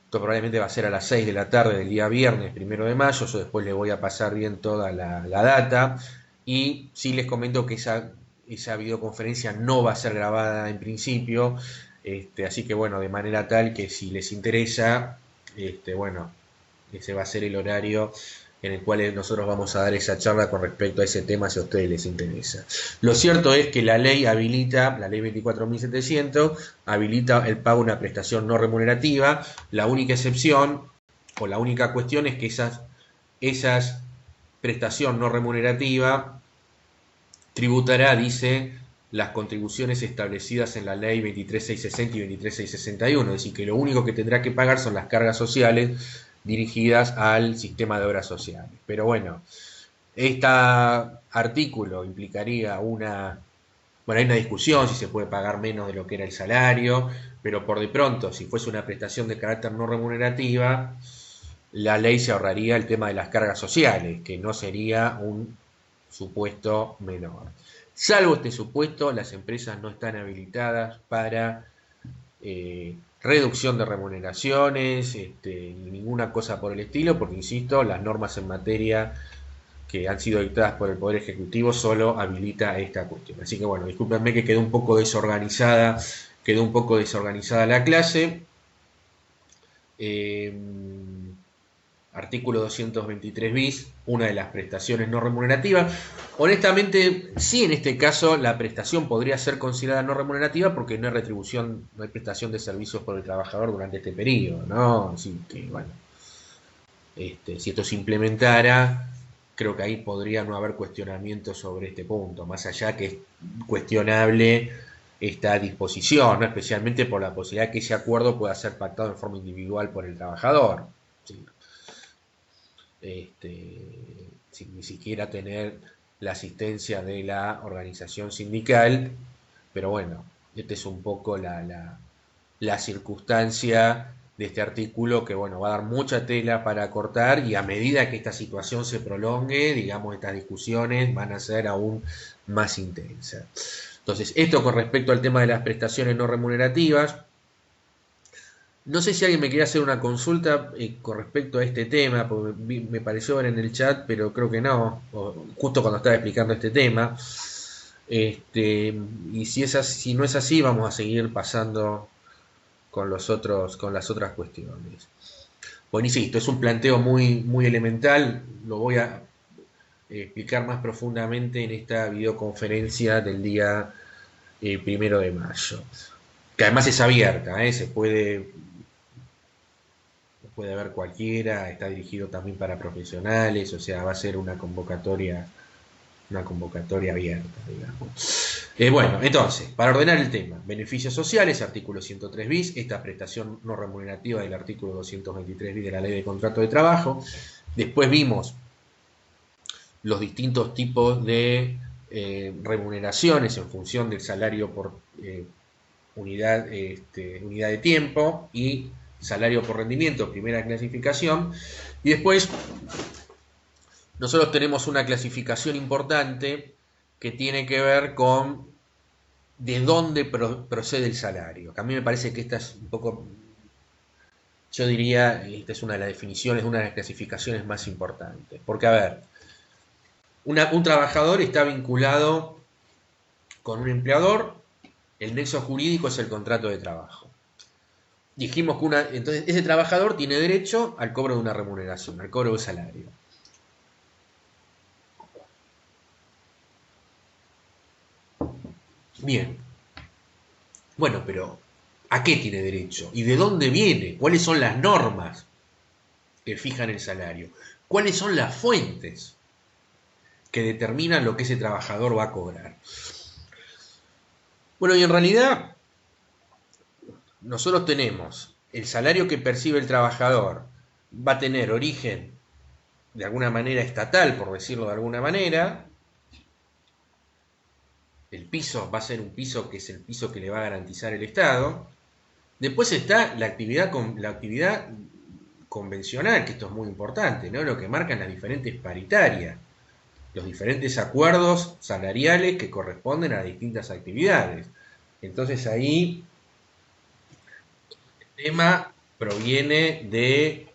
probablemente va a ser a las 6 de la tarde del día viernes, 1 de mayo. Yo después les voy a pasar bien toda la data. Y sí les comento que esa videoconferencia no va a ser grabada en principio. Así que, bueno, de manera tal que si les interesa, bueno, ese va a ser el horario en el cual nosotros vamos a dar esa charla con respecto a ese tema si a ustedes les interesa. Lo cierto es que la ley habilita, la ley 24.700, habilita el pago de una prestación no remunerativa. La única excepción o la única cuestión es que esas prestación no remunerativa tributará, dice, las contribuciones establecidas en la ley 23.660 y 23.661, es decir, que lo único que tendrá que pagar son las cargas sociales dirigidas al sistema de obras sociales. Pero bueno, este artículo implicaría hay una discusión si se puede pagar menos de lo que era el salario, pero por de pronto, si fuese una prestación de carácter no remunerativa, la ley se ahorraría el tema de las cargas sociales, que no sería un supuesto menor. Salvo este supuesto, las empresas no están habilitadas para reducción de remuneraciones, ninguna cosa por el estilo, porque insisto, las normas en materia que han sido dictadas por el Poder Ejecutivo solo habilita esta cuestión. Así que bueno, discúlpenme que quedó un poco desorganizada la clase. Artículo 223 bis, una de las prestaciones no remunerativas. Honestamente, sí, en este caso la prestación podría ser considerada no remunerativa porque no hay retribución, no hay prestación de servicios por el trabajador durante este periodo, ¿no? Así que, bueno, si esto se implementara, creo que ahí podría no haber cuestionamiento sobre este punto, más allá que es cuestionable esta disposición, ¿no? Especialmente por la posibilidad de que ese acuerdo pueda ser pactado en forma individual por el trabajador. ¿Sí? Sin ni siquiera tener la asistencia de la organización sindical, pero bueno, esta es un poco la circunstancia de este artículo que bueno, va a dar mucha tela para cortar y a medida que esta situación se prolongue, digamos, estas discusiones van a ser aún más intensas. Entonces, esto con respecto al tema de las prestaciones no remunerativas. No sé si alguien me quiere hacer una consulta con respecto a este tema, porque me pareció ver en el chat, pero creo que no, justo cuando estaba explicando este tema. Y si no es así, vamos a seguir pasando con las otras cuestiones. Bueno, insisto, es un planteo muy, muy elemental, lo voy a explicar más profundamente en esta videoconferencia del día 1 de mayo, que además es abierta, se puede haber cualquiera, está dirigido también para profesionales, o sea, va a ser una convocatoria abierta, digamos. Bueno, entonces, para ordenar el tema, beneficios sociales, artículo 103 bis, esta prestación no remunerativa del artículo 223 bis de la Ley de Contrato de Trabajo. Después vimos los distintos tipos de remuneraciones en función del salario por unidad de tiempo y salario por rendimiento, primera clasificación. Y después nosotros tenemos una clasificación importante que tiene que ver con de dónde procede el salario. Que a mí me parece que esta es un poco, yo diría, esta es una de las definiciones, una de las clasificaciones más importantes. Porque, a ver, un trabajador está vinculado con un empleador, el nexo jurídico es el contrato de trabajo. Dijimos que entonces ese trabajador tiene derecho al cobro de una remuneración, al cobro de un salario. Bien. Bueno, pero ¿a qué tiene derecho? ¿Y de dónde viene? ¿Cuáles son las normas que fijan el salario? ¿Cuáles son las fuentes que determinan lo que ese trabajador va a cobrar? Bueno, y en realidad nosotros tenemos el salario que percibe el trabajador va a tener origen de alguna manera estatal, por decirlo de alguna manera. El piso va a ser un piso que es el piso que le va a garantizar el Estado. Después está la actividad convencional, que esto es muy importante, ¿no? Lo que marcan las diferentes paritarias, los diferentes acuerdos salariales que corresponden a distintas actividades. Entonces ahí el tema proviene de...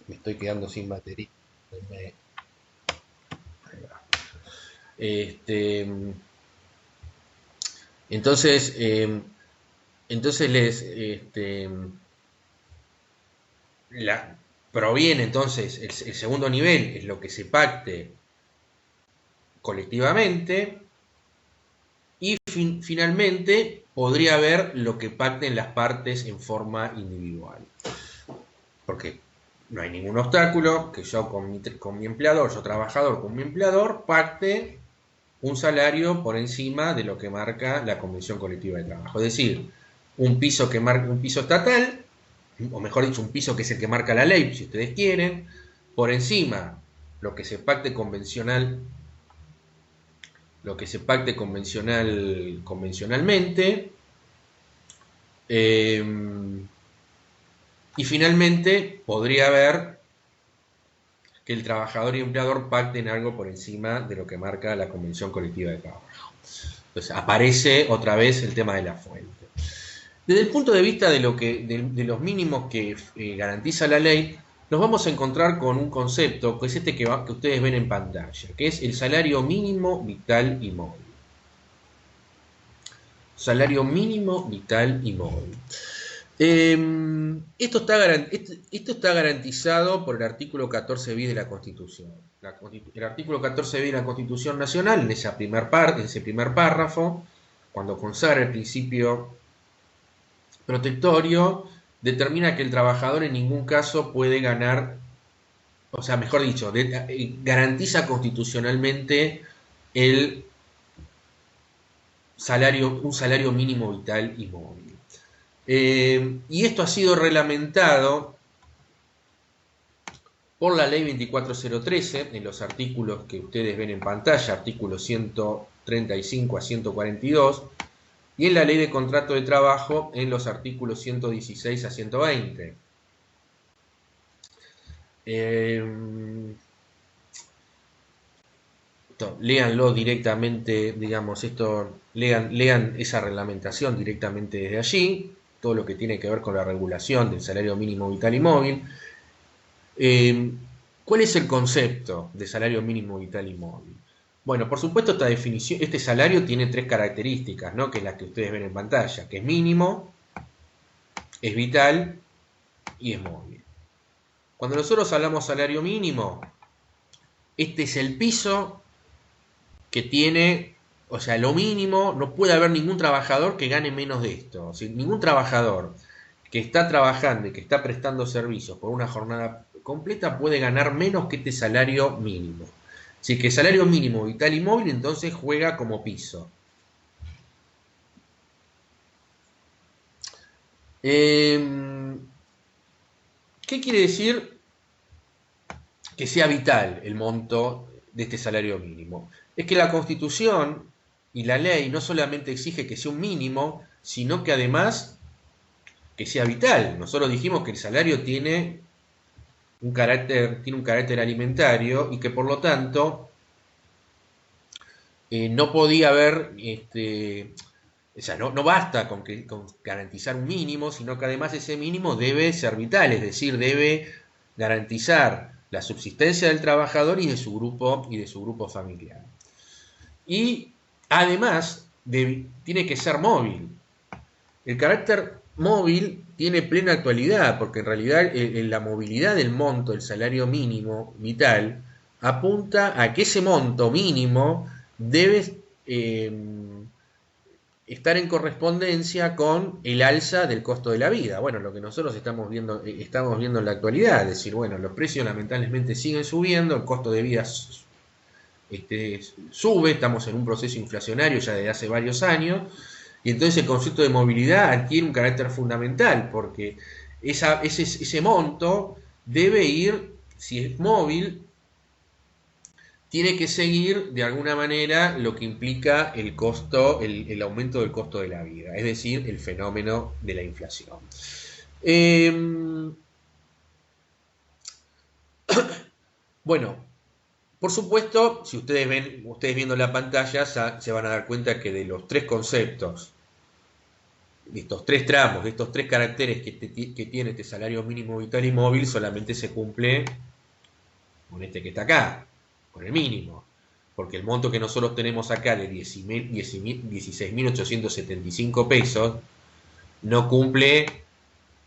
Me estoy quedando sin batería. Entonces, proviene entonces el segundo nivel, es lo que se pacte colectivamente, y finalmente podría haber lo que pacten las partes en forma individual. Porque no hay ningún obstáculo que yo con mi empleador, yo trabajador con mi empleador, pacte un salario por encima de lo que marca la Convención Colectiva de Trabajo. Es decir, un piso que marca un piso estatal, o mejor dicho, un piso que es el que marca la ley, si ustedes quieren, por encima lo que se pacte convencionalmente, y finalmente podría haber que el trabajador y empleador pacten algo por encima de lo que marca la Convención Colectiva de Trabajo. Entonces aparece otra vez el tema de la fuente. Desde el punto de vista de, de los mínimos que garantiza la ley, nos vamos a encontrar con un concepto que es este que ustedes ven en pantalla, que es el salario mínimo vital y móvil. Salario mínimo vital y móvil. Esto está garantizado por el artículo 14 bis de la Constitución. El artículo 14 bis de la Constitución Nacional, en ese primer párrafo, cuando consagra el principio protectorio, determina que el trabajador en ningún caso puede ganar, o sea, mejor dicho, garantiza constitucionalmente un salario mínimo vital y móvil. Y esto ha sido reglamentado por la ley 24013 en los artículos que ustedes ven en pantalla, artículos 135 a 142, y en la ley de contrato de trabajo en los artículos 116 a 120. Léanlo directamente, digamos, lean esa reglamentación directamente desde allí, todo lo que tiene que ver con la regulación del salario mínimo vital y móvil. ¿Cuál es el concepto de salario mínimo vital y móvil? Bueno, por supuesto esta definición, este salario tiene tres características, ¿no? Que es la que ustedes ven en pantalla, que es mínimo, es vital y es móvil. Cuando nosotros hablamos salario mínimo, este es el piso que tiene, o sea, lo mínimo, no puede haber ningún trabajador que gane menos de esto. O sea, ningún trabajador que está trabajando y que está prestando servicios por una jornada completa puede ganar menos que este salario mínimo. Así que salario mínimo vital y móvil entonces juega como piso. ¿Qué quiere decir que sea vital el monto de este salario mínimo? Es que la Constitución y la ley no solamente exige que sea un mínimo, sino que además que sea vital. Nosotros dijimos que el salario tiene un carácter alimentario y que por lo tanto no podía haber, o sea, no basta con garantizar un mínimo, sino que además ese mínimo debe ser vital, es decir, debe garantizar la subsistencia del trabajador y de su grupo familiar. Y además tiene que ser móvil. El carácter móvil tiene plena actualidad, porque en realidad la movilidad del monto del salario mínimo vital apunta a que ese monto mínimo debe estar en correspondencia con el alza del costo de la vida. Bueno, lo que nosotros estamos viendo en la actualidad, es decir, bueno, los precios lamentablemente siguen subiendo, el costo de vida sube, estamos en un proceso inflacionario ya desde hace varios años, y entonces el concepto de movilidad adquiere un carácter fundamental, porque ese monto debe ir, si es móvil, tiene que seguir de alguna manera lo que implica el costo, el aumento del costo de la vida, es decir, el fenómeno de la inflación. Bueno, por supuesto, si ustedes viendo la pantalla, se van a dar cuenta que de los tres conceptos, de estos tres tramos, de estos tres caracteres que tiene este salario mínimo vital y móvil, solamente se cumple con este que está acá, con el mínimo. Porque el monto que nosotros tenemos acá de 16.875 pesos no cumple,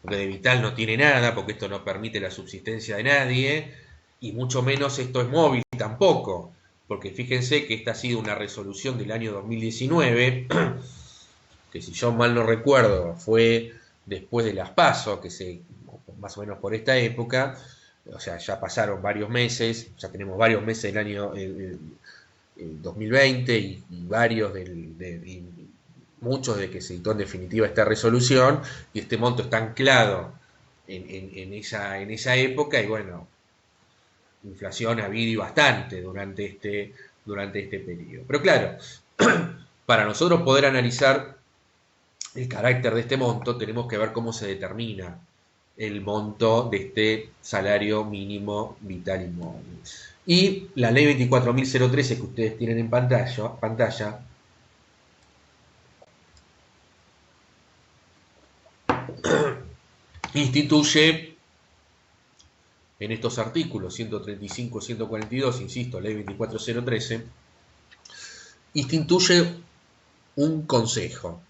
porque de vital no tiene nada, porque esto no permite la subsistencia de nadie, y mucho menos esto es móvil tampoco, porque fíjense que esta ha sido una resolución del año 2019, que si yo mal no recuerdo fue después de las PASO, más o menos por esta época, o sea, ya pasaron varios meses, ya tenemos varios meses del año 2020 y muchos de que se dictó en definitiva esta resolución, y este monto está anclado en esa época, y bueno, inflación ha habido bastante durante este periodo. Pero claro, para nosotros poder analizar el carácter de este monto, tenemos que ver cómo se determina el monto de este salario mínimo vital y móvil. Y la ley 24.013 que ustedes tienen en pantalla instituye en estos artículos 135 y 142, insisto, ley 24013, instituye un consejo,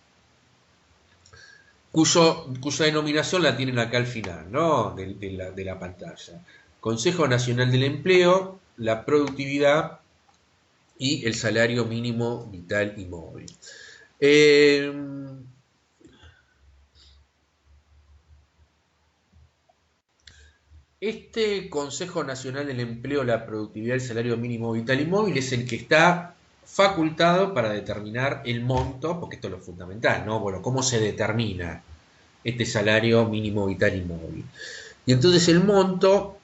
cuya denominación la tienen acá al final, ¿no? de la pantalla. Consejo Nacional del Empleo, la Productividad y el Salario Mínimo Vital y Móvil. Este Consejo Nacional del Empleo, la Productividad y el Salario Mínimo Vital y Móvil es el que está facultado para determinar el monto, porque esto es lo fundamental, ¿no? Bueno, ¿cómo se determina este salario mínimo vital y móvil? Y entonces el monto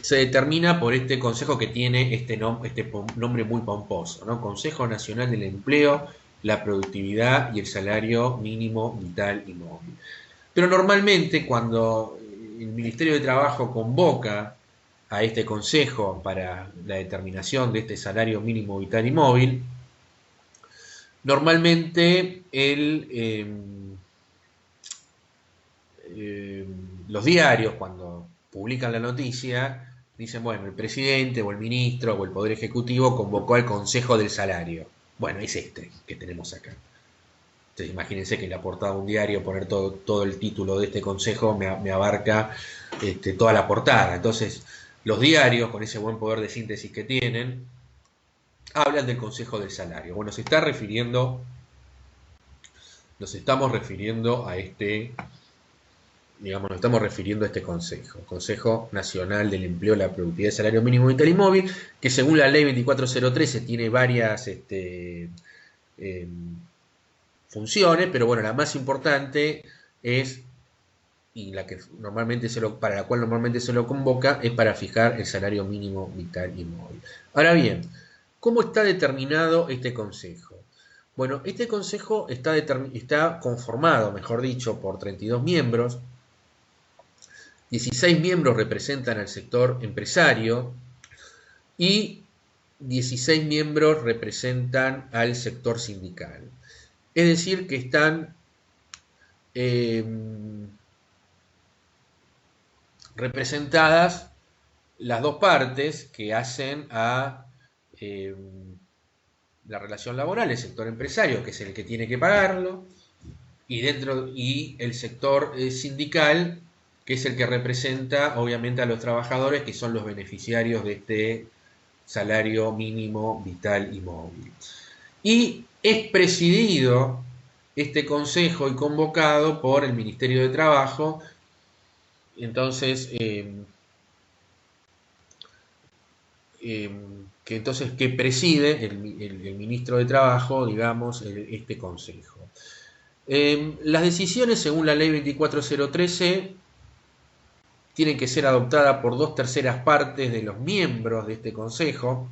se determina por este consejo que tiene este nombre muy pomposo, ¿no? Consejo Nacional del Empleo, la Productividad y el Salario Mínimo Vital y Móvil. Pero normalmente cuando el Ministerio de Trabajo convoca a este consejo para la determinación de este salario mínimo vital y móvil, normalmente los diarios, cuando publican la noticia, dicen, bueno, el presidente o el ministro o el Poder Ejecutivo convocó al Consejo del Salario. Bueno, es este que tenemos acá. Entonces, imagínense que en la portada de un diario poner todo el título de este consejo me abarca toda la portada. Entonces, los diarios, con ese buen poder de síntesis que tienen, hablan del Consejo del Salario. Bueno, nos estamos refiriendo a este, digamos, nos estamos refiriendo a este consejo, Consejo Nacional del Empleo, la Productividad y Salario Mínimo Vital y Móvil, que según la ley 24013 tiene varias funciones, pero bueno, la más importante es, y la que normalmente para la cual normalmente se lo convoca, es para fijar el salario mínimo vital y móvil. Ahora bien, ¿cómo está determinado este consejo? Bueno, este consejo está conformado, mejor dicho, por 32 miembros. 16 miembros representan al sector empresario y 16 miembros representan al sector sindical. Es decir, que están representadas las dos partes que hacen a la relación laboral, el sector empresario, que es el que tiene que pagarlo, y el sector sindical, que es el que representa obviamente a los trabajadores, que son los beneficiarios de este salario mínimo vital y móvil. Y es presidido este consejo y convocado por el Ministerio de Trabajo. Entonces, que preside el ministro de Trabajo, digamos, este consejo. Las decisiones, según la ley 24013, tienen que ser adoptadas por 2/3 partes de los miembros de este consejo.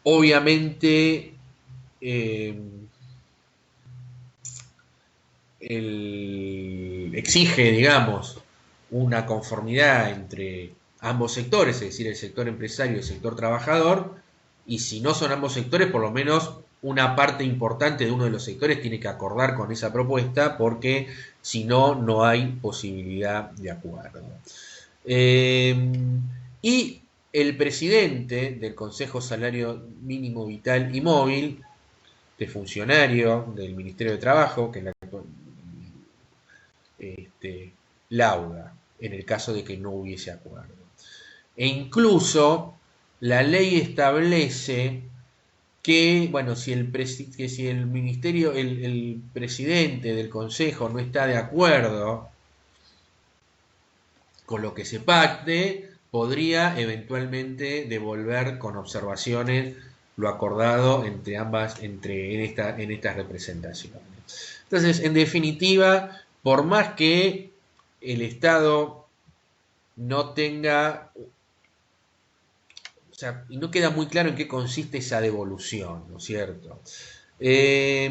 Obviamente, exige, digamos, una conformidad entre ambos sectores, es decir, el sector empresario y el sector trabajador, y si no son ambos sectores, por lo menos una parte importante de uno de los sectores tiene que acordar con esa propuesta, porque si no, no hay posibilidad de acuerdo. Y el presidente del Consejo Salario Mínimo Vital y Móvil, de funcionario del Ministerio de Trabajo, que es la lauda en el caso de que no hubiese acuerdo. E incluso la ley establece que, bueno, si el ministerio, el presidente del consejo no está de acuerdo con lo que se pacte, podría eventualmente devolver con observaciones lo acordado entre ambas, en estas representaciones. Entonces, en definitiva, por más que el Estado no tenga, o sea, y no queda muy claro en qué consiste esa devolución, ¿no es cierto? Y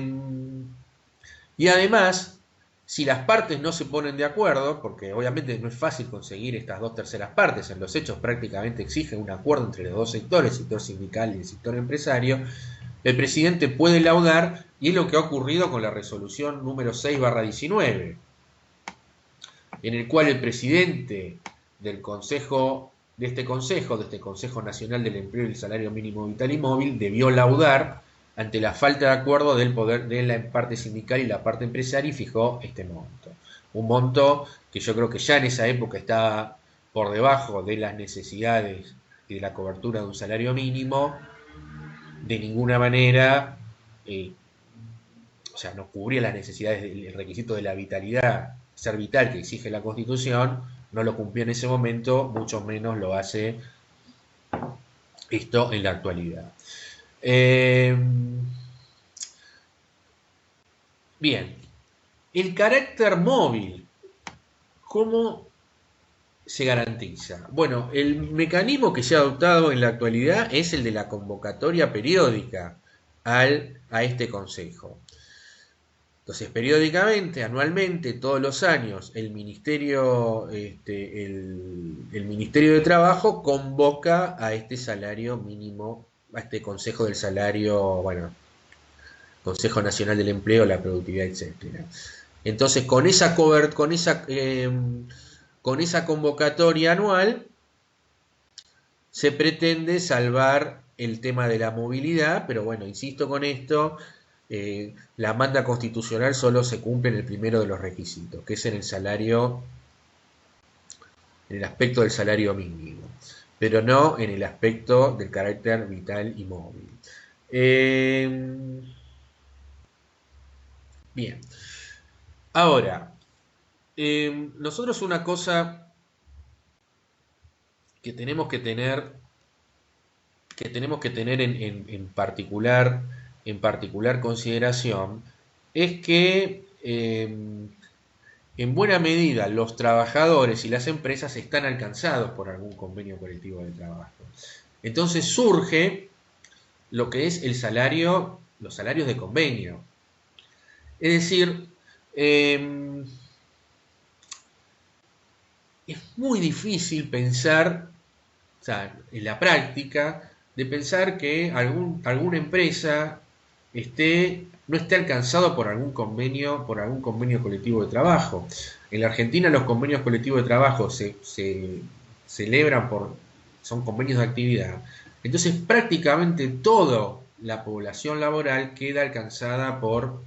además, si las partes no se ponen de acuerdo, porque obviamente no es fácil conseguir estas 2/3 partes, en los hechos prácticamente exige un acuerdo entre los dos sectores, el sector sindical y el sector empresario, el presidente puede laudar Y es lo que ha ocurrido con la resolución número 6/19, en el cual el presidente del Consejo, de este Consejo Nacional del Empleo y el Salario Mínimo Vital y Móvil, debió laudar ante la falta de acuerdo del poder de la parte sindical y la parte empresaria y fijó este monto. Un monto que yo creo que ya en esa época estaba por debajo de las necesidades y de la cobertura de un salario mínimo, de ninguna manera, o sea, no cubría las necesidades del requisito de la vitalidad, ser vital que exige la Constitución, no lo cumplió en ese momento, mucho menos lo hace esto en la actualidad. Bien, el carácter móvil, ¿cómo se garantiza? Bueno, el mecanismo que se ha adoptado en la actualidad es el de la convocatoria periódica a este consejo. Entonces, periódicamente, anualmente, todos los años, el Ministerio de Trabajo convoca a este salario mínimo, a este Consejo del Salario, bueno, Consejo Nacional del Empleo, la Productividad, etcétera. Entonces, con esa convocatoria anual, se pretende salvar el tema de la movilidad, pero bueno, insisto con esto, la manda constitucional solo se cumple en el primero de los requisitos, que es en el salario, en el aspecto del salario mínimo, pero no en el aspecto del carácter vital y móvil. Bien, ahora, nosotros una cosa que tenemos que tener en particular consideración es que en buena medida los trabajadores y las empresas están alcanzados por algún convenio colectivo de trabajo. Entonces surge lo que es el salario, los salarios de convenio. Es decir, es muy difícil pensar, o sea, en la práctica, de pensar que alguna empresa no esté alcanzado por algún convenio colectivo de trabajo. En la Argentina los convenios colectivos de trabajo se celebran son convenios de actividad. Entonces prácticamente toda la población laboral queda alcanzada por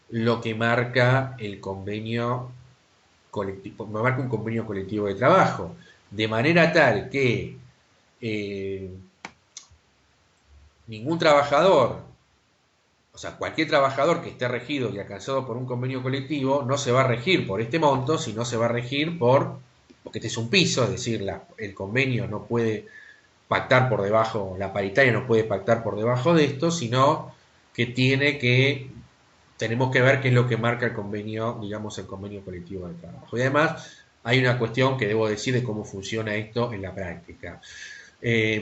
lo que marca el convenio colectivo, marca un convenio colectivo de trabajo, de manera tal que ningún trabajador, o sea, cualquier trabajador que esté regido y alcanzado por un convenio colectivo, no se va a regir por este monto, sino se va a regir porque este es un piso, es decir, el convenio no puede pactar por debajo, la paritaria no puede pactar por debajo de esto, sino que tenemos que ver qué es lo que marca el convenio, digamos, el convenio colectivo de trabajo. Y además hay una cuestión que debo decir de cómo funciona esto en la práctica,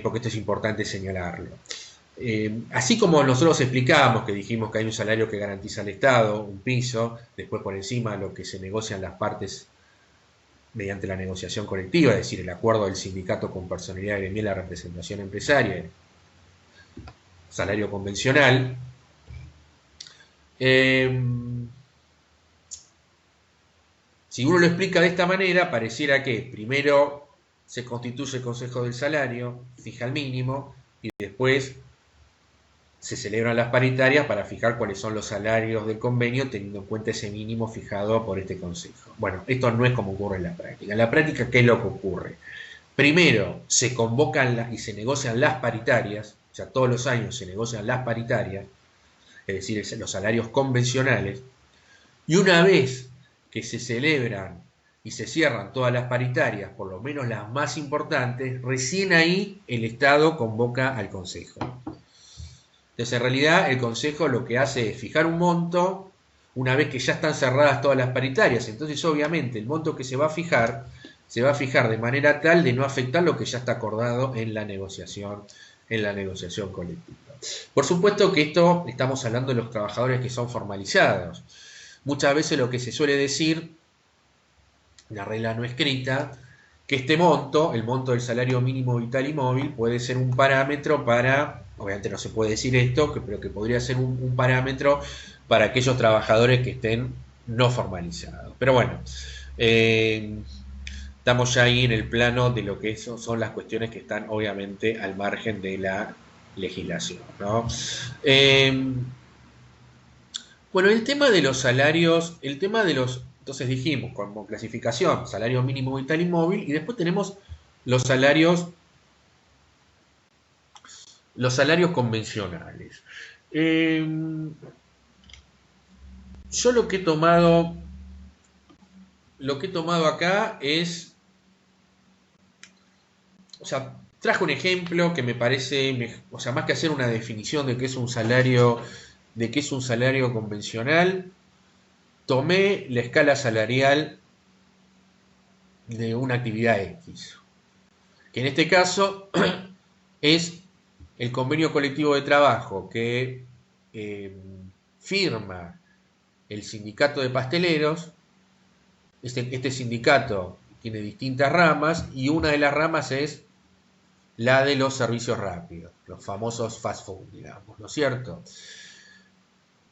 porque esto es importante señalarlo. Así como nosotros explicábamos que dijimos que hay un salario que garantiza el Estado, un piso, después por encima lo que se negocian las partes mediante la negociación colectiva, es decir, el acuerdo del sindicato con personalidad gremial, la representación empresaria, salario convencional. Si uno lo explica de esta manera, pareciera que primero se constituye el Consejo del Salario, fija el mínimo, y después se celebran las paritarias para fijar cuáles son los salarios del convenio, teniendo en cuenta ese mínimo fijado por este Consejo. Bueno, esto no es como ocurre en la práctica. En la práctica, ¿qué es lo que ocurre? Primero, se convocan y se negocian las paritarias, o sea, todos los años se negocian las paritarias, es decir, los salarios convencionales, y una vez que se celebran y se cierran todas las paritarias, por lo menos las más importantes, recién ahí el Estado convoca al Consejo. Entonces, en realidad, el Consejo lo que hace es fijar un monto una vez que ya están cerradas todas las paritarias. Entonces, obviamente, el monto que se va a fijar de manera tal de no afectar lo que ya está acordado en la negociación colectiva. Por supuesto que esto estamos hablando de los trabajadores que son formalizados. Muchas veces lo que se suele decir, la regla no escrita, que este monto, el monto del salario mínimo vital y móvil, puede ser un parámetro para obviamente no se puede decir esto, pero que podría ser un parámetro para aquellos trabajadores que estén no formalizados. Pero bueno, estamos ya ahí en el plano de lo que son las cuestiones que están obviamente al margen de la legislación, ¿no? Bueno, el tema de los salarios, entonces dijimos, como clasificación, salario mínimo vital y móvil, y después tenemos los salarios convencionales. Yo lo que he tomado acá es, o sea, traje un ejemplo que me parece, o sea, más que hacer una definición de qué es un salario, convencional, tomé la escala salarial de una actividad X, que en este caso es el convenio colectivo de trabajo que firma el sindicato de pasteleros. Este sindicato tiene distintas ramas y una de las ramas es la de los servicios rápidos, los famosos fast food, digamos, ¿no es cierto?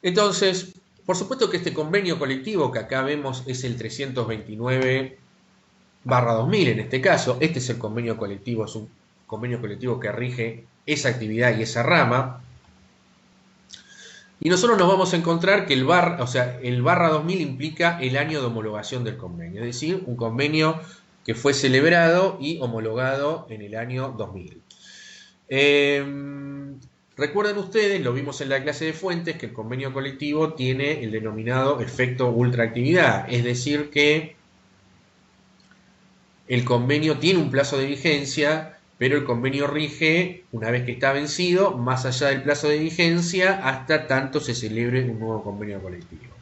Entonces, por supuesto que este convenio colectivo que acá vemos es el 329/2000 en este caso. Este es el convenio colectivo, es un convenio colectivo que rige esa actividad y esa rama. Y nosotros nos vamos a encontrar que el barra 2000 implica el año de homologación del convenio, es decir, un convenio que fue celebrado y homologado en el año 2000. Recuerden ustedes, lo vimos en la clase de fuentes, que el convenio colectivo tiene el denominado efecto ultraactividad, es decir que el convenio tiene un plazo de vigencia, pero el convenio rige una vez que está vencido, más allá del plazo de vigencia, hasta tanto se celebre un nuevo convenio colectivo.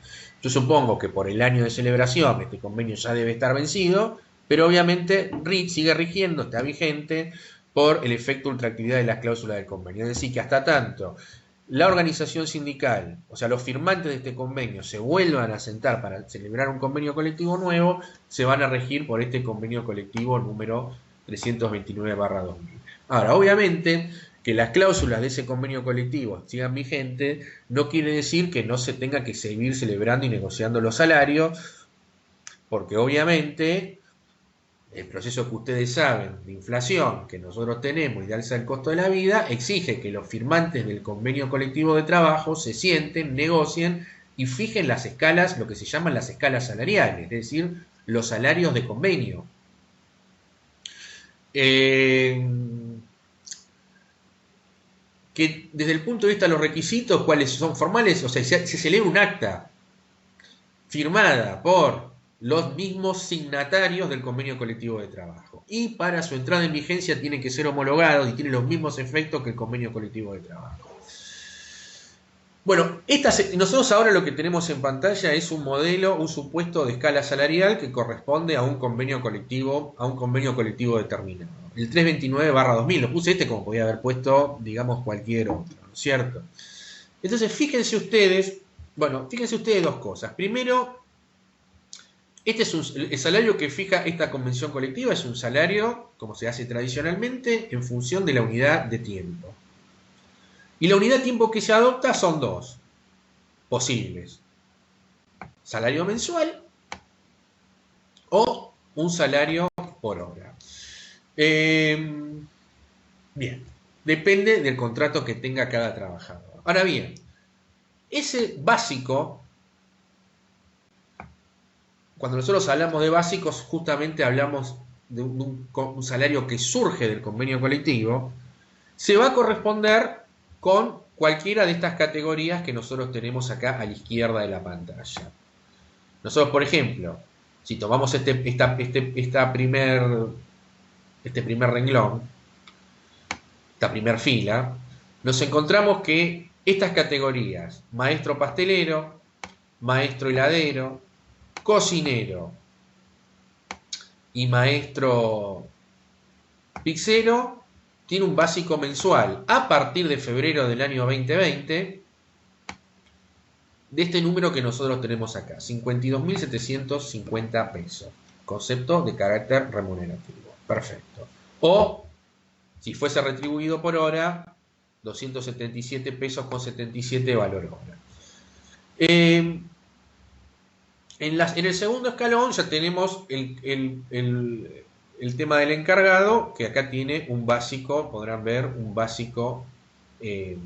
Yo supongo que por el año de celebración este convenio ya debe estar vencido, pero obviamente sigue rigiendo, está vigente por el efecto ultraactividad de las cláusulas del convenio. Es decir, que hasta tanto la organización sindical, o sea, los firmantes de este convenio se vuelvan a sentar para celebrar un convenio colectivo nuevo, se van a regir por este convenio colectivo número 329/2000. Ahora, obviamente, que las cláusulas de ese convenio colectivo sigan vigentes no quiere decir que no se tenga que seguir celebrando y negociando los salarios, porque obviamente el proceso que ustedes saben de inflación que nosotros tenemos y de alza del costo de la vida exige que los firmantes del convenio colectivo de trabajo se sienten, negocien y fijen las escalas, lo que se llaman las escalas salariales, es decir, los salarios de convenio. Que desde el punto de vista de los requisitos, ¿cuáles son formales? O sea, se celebra un acta firmada por los mismos signatarios del convenio colectivo de trabajo. Y para su entrada en vigencia tiene que ser homologado y tiene los mismos efectos que el convenio colectivo de trabajo. Bueno, nosotros ahora lo que tenemos en pantalla es un modelo, un supuesto de escala salarial que corresponde a un convenio colectivo determinado. El 329/2000, lo puse como podía haber puesto, digamos, cualquier otro, ¿no es cierto? Entonces, fíjense ustedes dos cosas. Primero, el salario que fija esta convención colectiva es un salario, como se hace tradicionalmente, en función de la unidad de tiempo. Y la unidad de tiempo que se adopta son dos posibles: salario mensual o un salario por hora. Bien, depende del contrato que tenga cada trabajador. Ahora bien, ese básico, cuando nosotros hablamos de básicos, justamente hablamos de un salario que surge del convenio colectivo, se va a corresponder con cualquiera de estas categorías que nosotros tenemos acá a la izquierda de la pantalla. Nosotros, por ejemplo, si tomamos este primer renglón, esta primer fila, nos encontramos que estas categorías, maestro pastelero, maestro heladero, cocinero y maestro pizzero, tiene un básico mensual a partir de febrero del año 2020 de este número que nosotros tenemos acá, 52.750 pesos, concepto de carácter remunerativo. Perfecto. O, si fuese retribuido por hora, 277 pesos con 77 valor hora. En el segundo escalón ya tenemos el tema del encargado, que acá tiene un básico, podrán ver, un básico de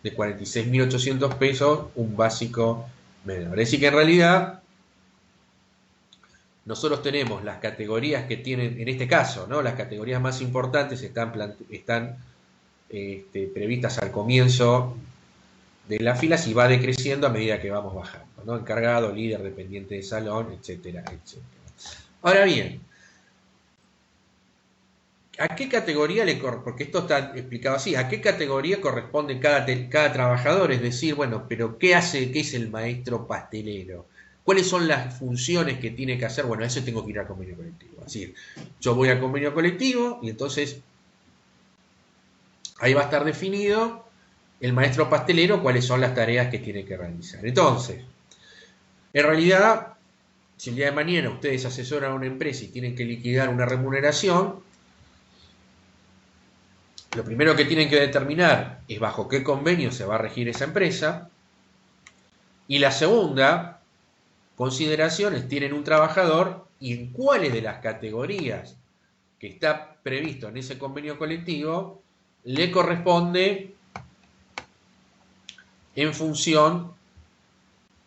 46.800 pesos, un básico menor. Es decir que en realidad nosotros tenemos las categorías que tienen, en este caso, ¿no? Las categorías más importantes están previstas al comienzo de las filas y va decreciendo a medida que vamos bajando, ¿no? Encargado, líder, dependiente de salón, etcétera, etcétera. Ahora bien, ¿a qué categoría le corresponde? Porque esto está explicado así, ¿a qué categoría corresponde cada trabajador? Es decir, bueno, pero ¿qué es el maestro pastelero? ¿Cuáles son las funciones que tiene que hacer? Bueno, eso tengo que ir al convenio colectivo. Es decir, yo voy al convenio colectivo y entonces ahí va a estar definido el maestro pastelero cuáles son las tareas que tiene que realizar. Entonces, en realidad, si el día de mañana ustedes asesoran a una empresa y tienen que liquidar una remuneración, lo primero que tienen que determinar es bajo qué convenio se va a regir esa empresa. Y la segunda consideración es, tienen un trabajador y en cuáles de las categorías que está previsto en ese convenio colectivo le corresponde en función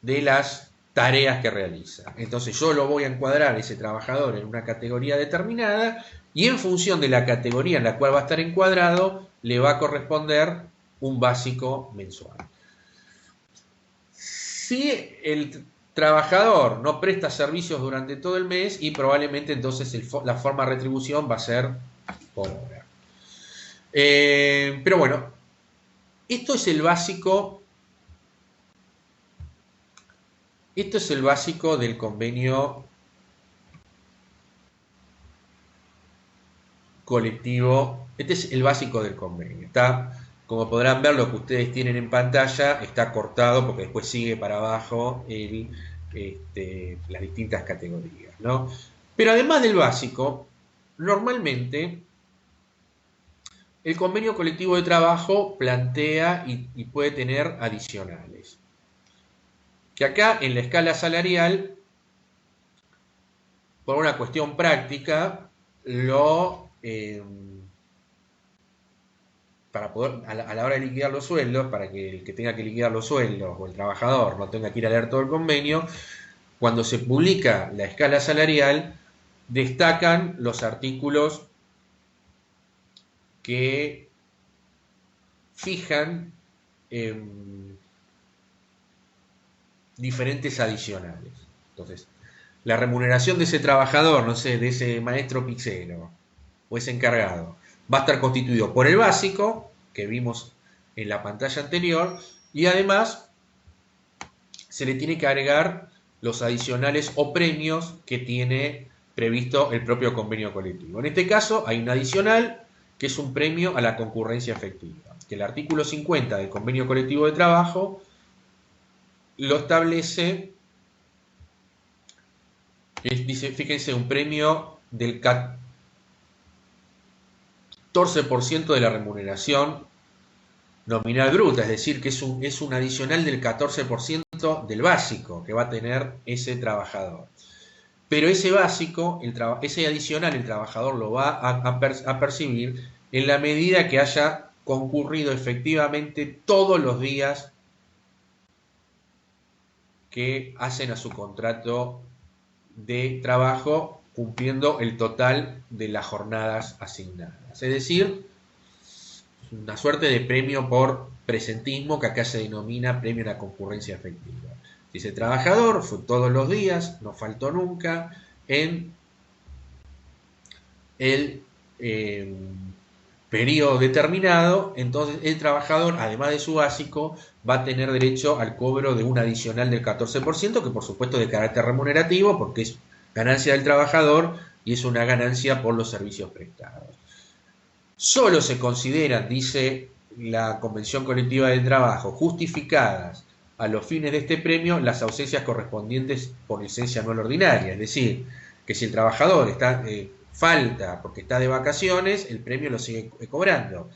de las tareas que realiza. Entonces yo lo voy a encuadrar ese trabajador en una categoría determinada y en función de la categoría en la cual va a estar encuadrado le va a corresponder un básico mensual. Si el trabajador no presta servicios durante todo el mes, y probablemente entonces la forma de retribución va a ser por hora. Pero bueno, esto es el básico. Esto es el básico del convenio colectivo. Este es el básico del convenio. Está, como podrán ver, lo que ustedes tienen en pantalla está cortado porque después sigue para abajo las distintas categorías, ¿no? Pero además del básico, normalmente el convenio colectivo de trabajo plantea y puede tener adicionales. Que acá en la escala salarial, por una cuestión práctica, para poder, a la hora de liquidar los sueldos, para que el que tenga que liquidar los sueldos o el trabajador no tenga que ir a leer todo el convenio, cuando se publica la escala salarial, destacan los artículos que fijan diferentes adicionales. Entonces, la remuneración de ese trabajador, no sé, de ese maestro pizzero o ese encargado, va a estar constituido por el básico, que vimos en la pantalla anterior, y además se le tiene que agregar los adicionales o premios que tiene previsto el propio convenio colectivo. En este caso hay un adicional que es un premio a la concurrencia efectiva, que el artículo 50 del convenio colectivo de trabajo lo establece. Dice, fíjense, un premio del 14% de la remuneración nominal bruta, es decir, que es un adicional del 14% del básico que va a tener ese trabajador. Pero ese básico, ese adicional, el trabajador lo va a percibir en la medida que haya concurrido efectivamente todos los días que hacen a su contrato de trabajo, cumpliendo el total de las jornadas asignadas. Es decir, una suerte de premio por presentismo que acá se denomina premio a la concurrencia efectiva. Si ese trabajador fue todos los días, no faltó nunca en el periodo determinado, entonces el trabajador, además de su básico, va a tener derecho al cobro de un adicional del 14%, que por supuesto es de carácter remunerativo, porque es ganancia del trabajador y es una ganancia por los servicios prestados. Solo se consideran, dice la Convención Colectiva del Trabajo, justificadas a los fines de este premio las ausencias correspondientes por licencia anual ordinaria, es decir, que si el trabajador falta porque está de vacaciones, el premio lo sigue cobrando.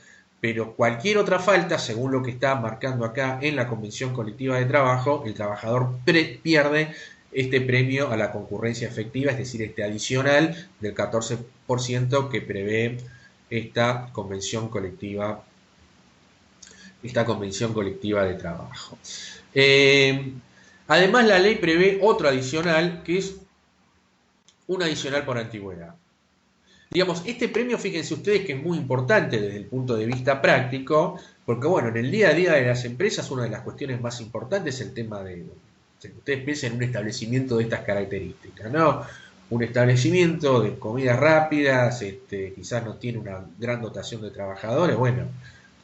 pero cualquier otra falta, según lo que está marcando acá en la Convención Colectiva de Trabajo, el trabajador pierde este premio a la concurrencia efectiva, es decir, este adicional del 14% que prevé esta convención colectiva de trabajo. Además, la ley prevé otro adicional, que es un adicional por antigüedad. Digamos, este premio, fíjense ustedes que es muy importante desde el punto de vista práctico, porque bueno, en el día a día de las empresas una de las cuestiones más importantes es el tema de, ustedes piensen en un establecimiento de estas características, ¿no? Un establecimiento de comidas rápidas, quizás no tiene una gran dotación de trabajadores, bueno,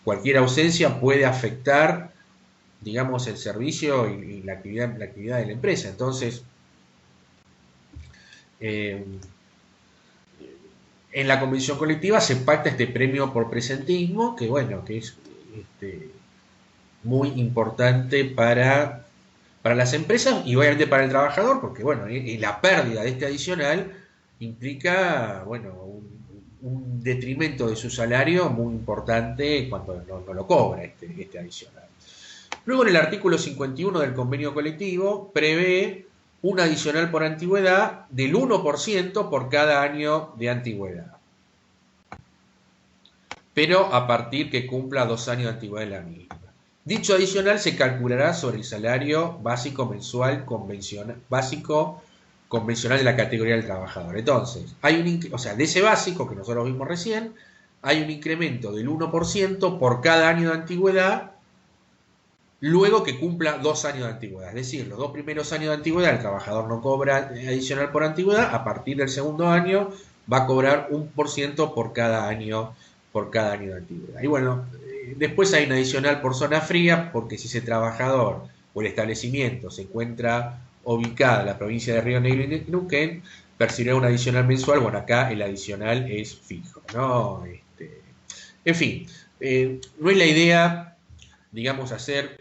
cualquier ausencia puede afectar, digamos, el servicio y la actividad de la empresa. Entonces, en la convención colectiva se pacta este premio por presentismo, que bueno, que es muy importante para las empresas y obviamente para el trabajador, porque bueno, la pérdida de este adicional implica, bueno, un detrimento de su salario muy importante cuando no lo cobra este adicional. Luego en el artículo 51 del convenio colectivo prevé un adicional por antigüedad del 1% por cada año de antigüedad, pero a partir que cumpla 2 años de antigüedad de la misma. Dicho adicional se calculará sobre el salario básico mensual convencional de la categoría del trabajador. Entonces, de ese básico que nosotros vimos recién, hay un incremento del 1% por cada año de antigüedad luego que cumpla 2 años de antigüedad. Es decir, los 2 primeros años de antigüedad el trabajador no cobra adicional por antigüedad, a partir del segundo año va a cobrar 1% por cada año de antigüedad. Y bueno, después hay un adicional por zona fría, porque si ese trabajador o el establecimiento se encuentra ubicado en la provincia de Río Negro y Neuquén, percibirá un adicional mensual. Bueno, acá el adicional es fijo, ¿no? En fin, no es la idea, digamos, hacer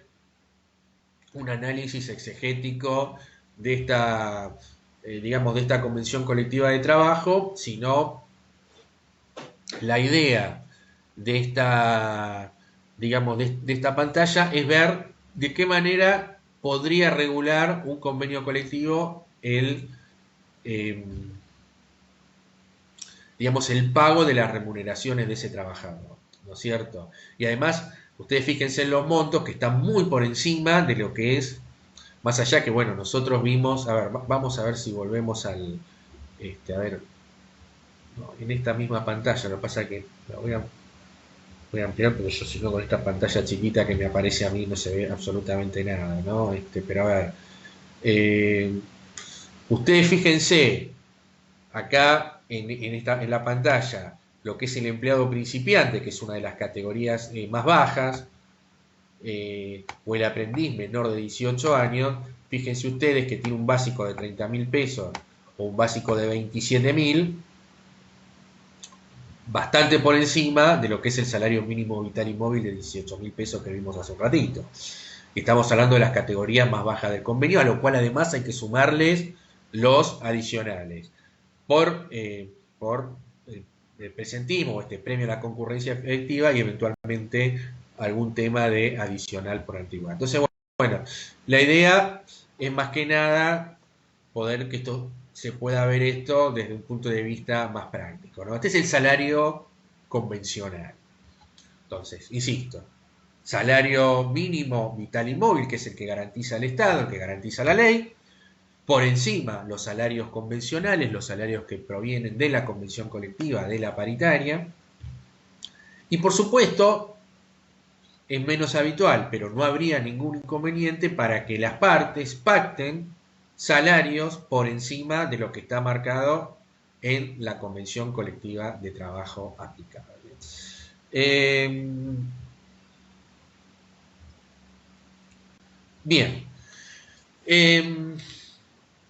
un análisis exegético de esta, digamos, de esta convención colectiva de trabajo, sino la idea de esta, digamos, de esta pantalla es ver de qué manera podría regular un convenio colectivo digamos, el pago de las remuneraciones de ese trabajador, ¿no es cierto? Y además, ustedes fíjense en los montos que están muy por encima de lo que es, más allá que, bueno, nosotros vimos, a ver, vamos a ver si volvemos al, a ver, no, en esta misma pantalla, lo que pasa es que la voy a ampliar porque yo si no con esta pantalla chiquita que me aparece a mí no se ve absolutamente nada, ¿no? Pero a ver, ustedes fíjense acá en la pantalla lo que es el empleado principiante, que es una de las categorías más bajas, o el aprendiz menor de 18 años. Fíjense ustedes que tiene un básico de 30.000 pesos o un básico de 27.000, bastante por encima de lo que es el salario mínimo vital y móvil de 18.000 pesos que vimos hace un ratito. Estamos hablando de las categorías más bajas del convenio, a lo cual además hay que sumarles los adicionales por presentismo, premio a la concurrencia efectiva y eventualmente algún tema de adicional por antigüedad. Entonces, bueno, la idea es más que nada poder que esto se pueda ver esto desde un punto de vista más práctico, ¿no? Este es el salario convencional. Entonces, insisto, salario mínimo vital y móvil, que es el que garantiza el Estado, el que garantiza la ley. Por encima, los salarios convencionales, los salarios que provienen de la convención colectiva, de la paritaria. Y por supuesto, es menos habitual, pero no habría ningún inconveniente para que las partes pacten salarios por encima de lo que está marcado en la convención colectiva de trabajo aplicable. Bien.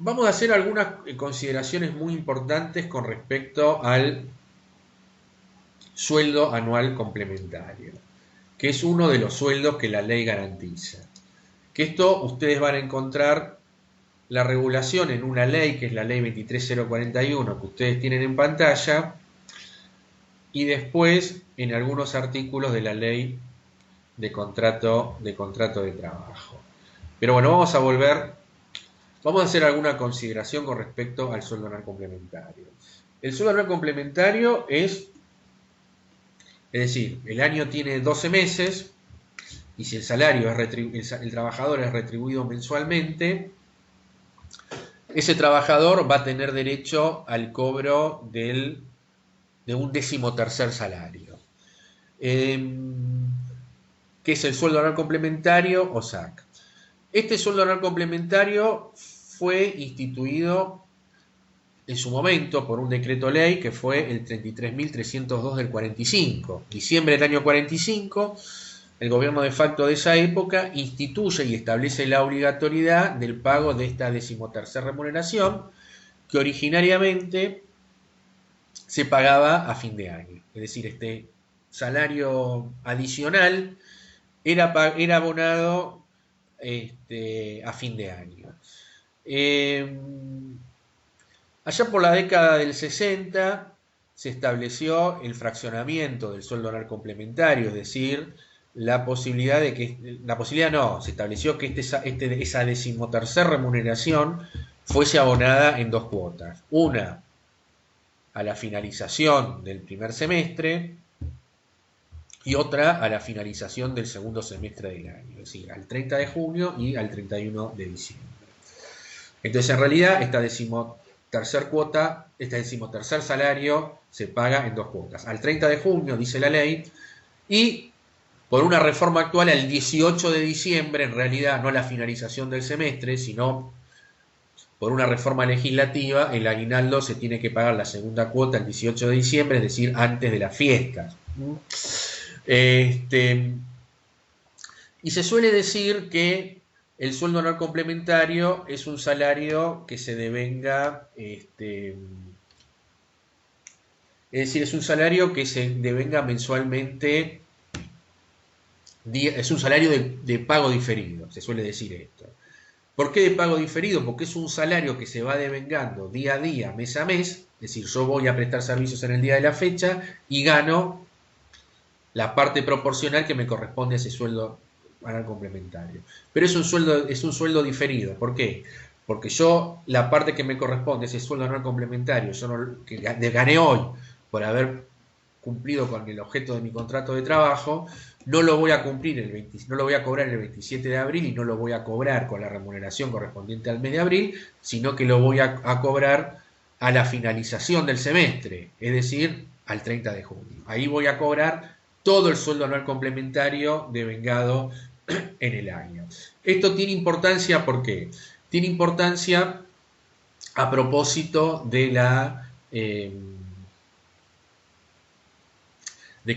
Vamos a hacer algunas consideraciones muy importantes con respecto al sueldo anual complementario, que es uno de los sueldos que la ley garantiza. Que esto ustedes van a encontrar la regulación en una ley, que es la ley 23041, que ustedes tienen en pantalla, y después en algunos artículos de la ley de contrato de trabajo. Pero bueno, vamos a hacer alguna consideración con respecto al sueldo anual complementario. El sueldo anual complementario es decir, el año tiene 12 meses y si el trabajador es retribuido mensualmente, ese trabajador va a tener derecho al cobro de un 13º salario. ¿Qué es el sueldo anual complementario o SAC? Este sueldo anual complementario fue instituido en su momento por un decreto ley que fue el 33.302 del 45. Diciembre del año 45, el gobierno de facto de esa época instituye y establece la obligatoriedad del pago de esta 13ª remuneración, que originariamente se pagaba a fin de año. Es decir, este salario adicional era abonado a fin de año. Allá por la década del 60 se estableció el fraccionamiento del sueldo anual complementario, es decir, se estableció que esa 13ª remuneración fuese abonada en dos cuotas. Una a la finalización del primer semestre y otra a la finalización del segundo semestre del año, es decir, al 30 de junio y al 31 de diciembre. Entonces, en realidad, este 13º salario se paga en dos cuotas. Al 30 de junio, dice la ley, y por una reforma actual al 18 de diciembre, en realidad no la finalización del semestre, sino por una reforma legislativa, el aguinaldo se tiene que pagar la segunda cuota el 18 de diciembre, es decir, antes de las fiestas. Y se suele decir que el sueldo anual complementario es un salario que se devenga, es decir, es un salario que se devenga mensualmente, es un salario de pago diferido, se suele decir esto. ¿Por qué de pago diferido? Porque es un salario que se va devengando día a día, mes a mes, es decir, yo voy a prestar servicios en el día de la fecha y gano la parte proporcional que me corresponde a ese sueldo anual complementario. Pero es un sueldo diferido. ¿Por qué? Porque la parte que me corresponde, ese sueldo anual complementario, que gané hoy por haber cumplido con el objeto de mi contrato de trabajo, no lo voy a no lo voy a cobrar el 27 de abril y no lo voy a cobrar con la remuneración correspondiente al mes de abril, sino que lo voy a cobrar a la finalización del semestre, es decir, al 30 de junio. Ahí voy a cobrar todo el sueldo anual complementario devengado en el año. Esto tiene importancia, ¿por qué? Tiene importancia a propósito de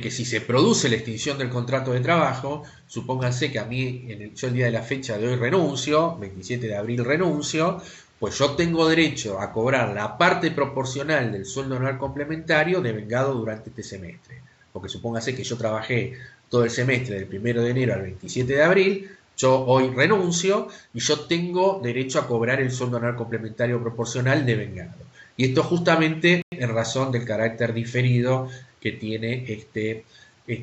que si se produce la extinción del contrato de trabajo, supónganse que a mí, yo el día de la fecha de hoy renuncio, 27 de abril renuncio, pues yo tengo derecho a cobrar la parte proporcional del sueldo anual complementario devengado durante este semestre. Porque supóngase que yo trabajé todo el semestre del 1 de enero al 27 de abril, yo hoy renuncio y yo tengo derecho a cobrar el sueldo anual complementario proporcional devengado. Y esto justamente en razón del carácter diferido que tiene este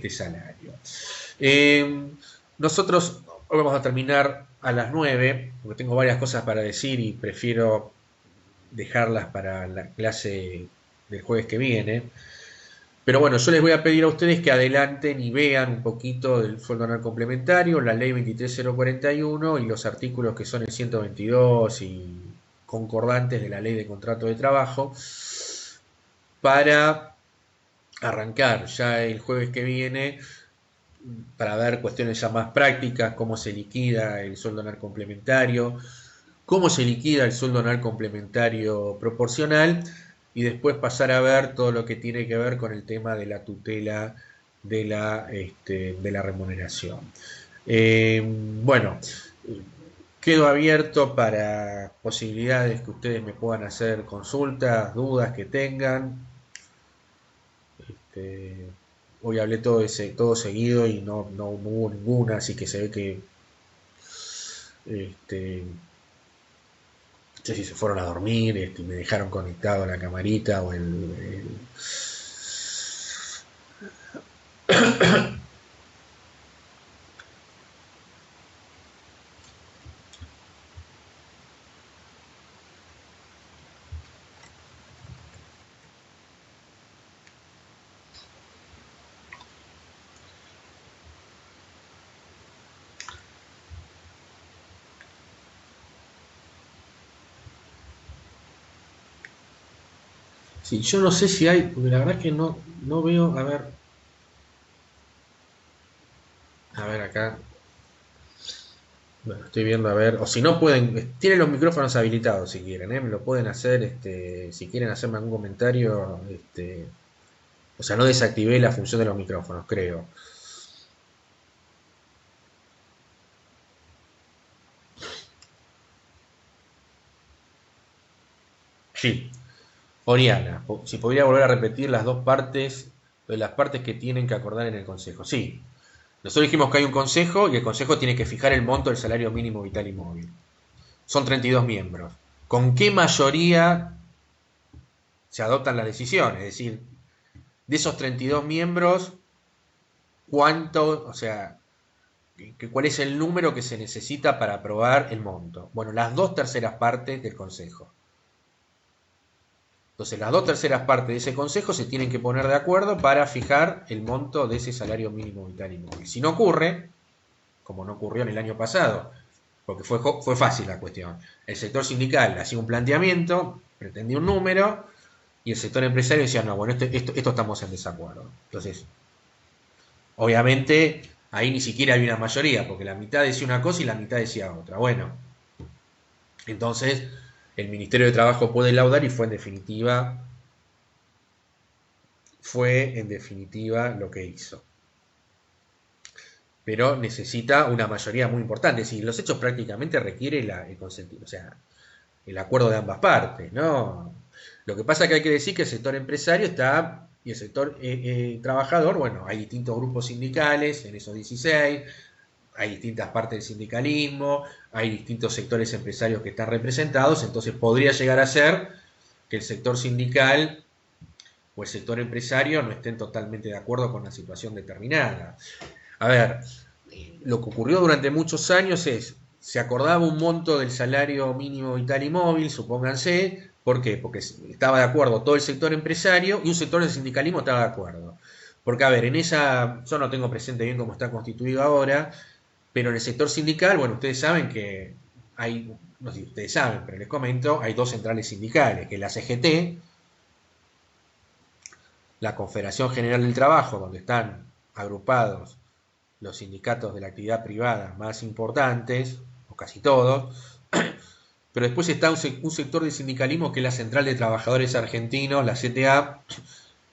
salario. Nosotros hoy vamos a terminar a las 9, porque tengo varias cosas para decir y prefiero dejarlas para la clase del jueves que viene. Pero bueno, yo les voy a pedir a ustedes que adelanten y vean un poquito del sueldo anual complementario, la ley 23041 y los artículos que son el 122 y concordantes de la ley de contrato de trabajo, para arrancar ya el jueves que viene para ver cuestiones ya más prácticas, cómo se liquida el sueldo anual complementario, cómo se liquida el sueldo anual complementario proporcional y después pasar a ver todo lo que tiene que ver con el tema de la tutela de la remuneración. Bueno, quedo abierto para posibilidades que ustedes me puedan hacer consultas, dudas que tengan. Hoy hablé todo seguido y no hubo ninguna, así que se ve que no sé si se fueron a dormir y me dejaron conectado a la camarita o Sí, yo no sé si hay, porque la verdad que no veo, a ver acá, bueno, estoy viendo a ver, o si no pueden, tienen los micrófonos habilitados si quieren, me lo pueden hacer, si quieren hacerme algún comentario, o sea, no desactivé la función de los micrófonos, creo. Sí, Oriana, si podría volver a repetir las dos partes, las partes que tienen que acordar en el consejo. Sí, nosotros dijimos que hay un consejo y el consejo tiene que fijar el monto del salario mínimo vital y móvil. Son 32 miembros. ¿Con qué mayoría se adoptan las decisiones? Es decir, de esos 32 miembros, ¿cuánto, o sea, cuál es el número que se necesita para aprobar el monto? Bueno, las dos terceras partes del consejo. Entonces, las dos terceras partes de ese consejo se tienen que poner de acuerdo para fijar el monto de ese salario mínimo vital y móvil. Si no ocurre, como no ocurrió en el año pasado, porque fue fácil la cuestión, el sector sindical hacía un planteamiento, pretendía un número, y el sector empresario decía, no, bueno, esto estamos en desacuerdo. Entonces, obviamente, ahí ni siquiera había una mayoría, porque la mitad decía una cosa y la mitad decía otra. Bueno, entonces el Ministerio de Trabajo puede laudar y fue en definitiva lo que hizo. Pero necesita una mayoría muy importante. Si los hechos prácticamente requiere el consentimiento, o sea, el acuerdo de ambas partes, ¿no? Lo que pasa es que hay que decir que el sector empresario está y el sector trabajador, bueno, hay distintos grupos sindicales en esos 16, hay distintas partes del sindicalismo, hay distintos sectores empresarios que están representados, entonces podría llegar a ser que el sector sindical o el sector empresario no estén totalmente de acuerdo con la situación determinada. A ver, lo que ocurrió durante muchos años es, se acordaba un monto del salario mínimo vital y móvil, supónganse, ¿por qué? Porque estaba de acuerdo todo el sector empresario y un sector del sindicalismo estaba de acuerdo. Porque, a ver, yo no tengo presente bien cómo está constituido ahora, pero en el sector sindical, bueno, ustedes saben que hay, no sé si ustedes saben, pero les comento, hay dos centrales sindicales, que es la CGT, la Confederación General del Trabajo, donde están agrupados los sindicatos de la actividad privada más importantes, o casi todos, pero después está un sector de sindicalismo que es la Central de Trabajadores Argentinos, la CTA,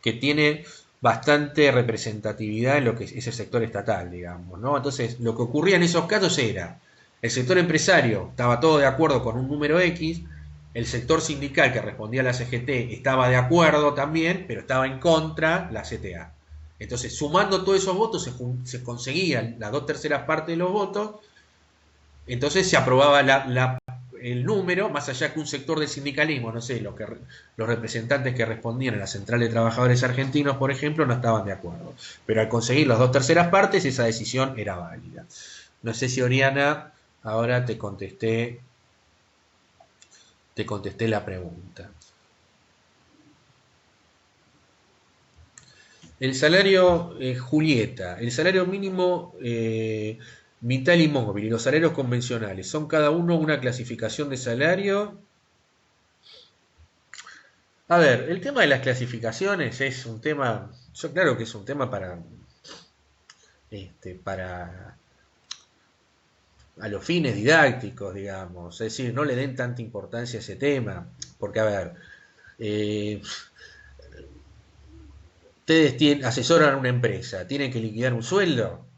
que tiene bastante representatividad en lo que es ese sector estatal, digamos, ¿no? Entonces, lo que ocurría en esos casos era, el sector empresario estaba todo de acuerdo con un número X, el sector sindical que respondía a la CGT estaba de acuerdo también, pero estaba en contra la CTA. Entonces, sumando todos esos votos, se conseguían las dos terceras partes de los votos, entonces se aprobaba el número, más allá que un sector del sindicalismo, no sé, los representantes que respondían a la Central de Trabajadores Argentinos, por ejemplo, no estaban de acuerdo. Pero al conseguir las dos terceras partes, esa decisión era válida. No sé si, Oriana, ahora te contesté la pregunta. El salario, Julieta, el salario mínimo vital y móvil y los salarios convencionales, ¿son cada uno una clasificación de salario? A ver, el tema de las clasificaciones es un tema, yo claro que es un tema para a los fines didácticos, digamos, es decir, no le den tanta importancia a ese tema, porque a ver, eh, ustedes asesoran a una empresa, tienen que liquidar un sueldo,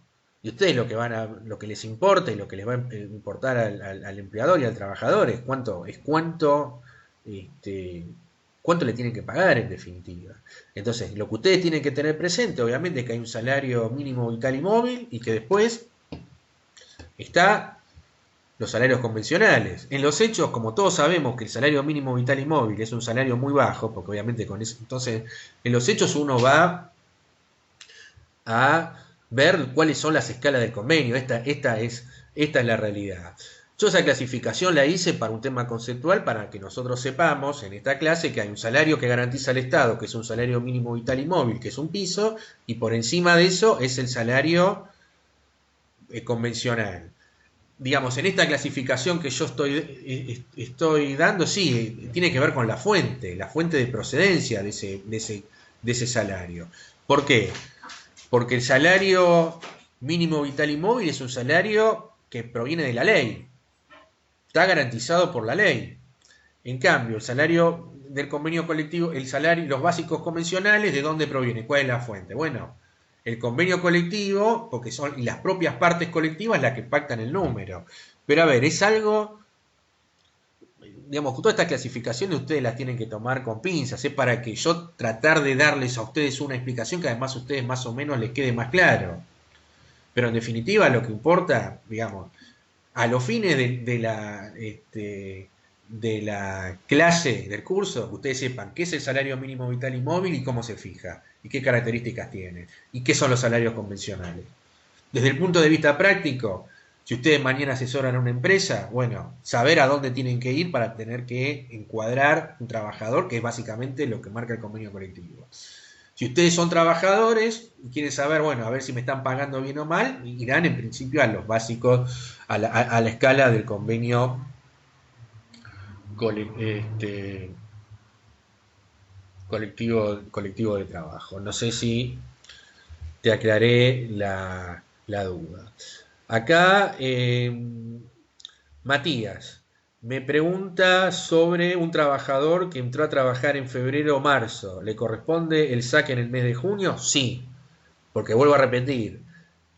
y ustedes lo que les importa y lo que les va a importar al empleador y al trabajador es este, cuánto le tienen que pagar en definitiva. Entonces, lo que ustedes tienen que tener presente, obviamente, es que hay un salario mínimo vital y móvil y que después está los salarios convencionales. En los hechos, como todos sabemos que el salario mínimo vital y móvil es un salario muy bajo, porque obviamente con eso, entonces, en los hechos uno va a ver cuáles son las escalas del convenio. Esta es la realidad. Yo esa clasificación la hice para un tema conceptual, para que nosotros sepamos en esta clase que hay un salario que garantiza el Estado, que es un salario mínimo vital y móvil, que es un piso, y por encima de eso es el salario convencional. digamos, en esta clasificación que yo estoy dando, sí, tiene que ver con la fuente de procedencia de ese salario. ¿Por qué? Porque el salario mínimo vital y móvil es un salario que proviene de la ley, está garantizado por la ley. En cambio, el salario del convenio colectivo, el salario, los básicos convencionales, ¿de dónde proviene? ¿Cuál es la fuente? Bueno, el convenio colectivo, porque son las propias partes colectivas las que pactan el número. Pero a ver, es algo, digamos, todas estas clasificaciones ustedes las tienen que tomar con pinzas, es para que yo tratar de darles a ustedes una explicación que además a ustedes más o menos les quede más claro. Pero en definitiva lo que importa, digamos, a los fines de la clase, del curso, que ustedes sepan qué es el salario mínimo vital y móvil y cómo se fija, y qué características tiene, y qué son los salarios convencionales. Desde el punto de vista práctico, si ustedes mañana asesoran a una empresa, bueno, saber a dónde tienen que ir para tener que encuadrar un trabajador, que es básicamente lo que marca el convenio colectivo. Si ustedes son trabajadores y quieren saber, bueno, a ver si me están pagando bien o mal, irán en principio a los básicos, a la escala del convenio colectivo de trabajo. No sé si te aclaré la duda. Acá, Matías me pregunta sobre un trabajador que entró a trabajar en febrero o marzo. ¿Le corresponde el saque en el mes de junio? Sí, porque vuelvo a repetir,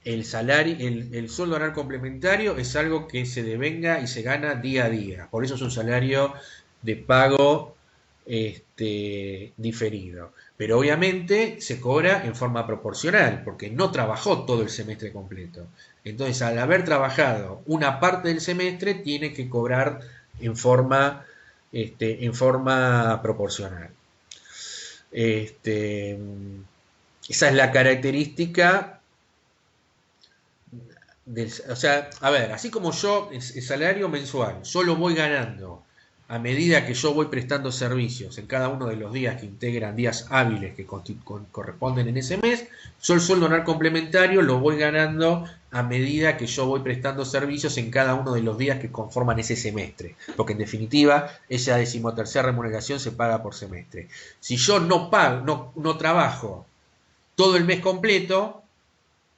el salario, el sueldo anual complementario es algo que se devenga y se gana día a día. Por eso es un salario de pago diferido. Pero obviamente se cobra en forma proporcional, porque no trabajó todo el semestre completo. Entonces, al haber trabajado una parte del semestre, tiene que cobrar en forma proporcional. Esa es la característica o sea, a ver, así como yo, el salario mensual, yo lo voy ganando a medida que yo voy prestando servicios en cada uno de los días que integran días hábiles que corresponden en ese mes, yo el sueldo anual complementario lo voy ganando a medida que yo voy prestando servicios en cada uno de los días que conforman ese semestre, porque en definitiva esa 13ª remuneración se paga por semestre. Si yo no trabajo todo el mes completo,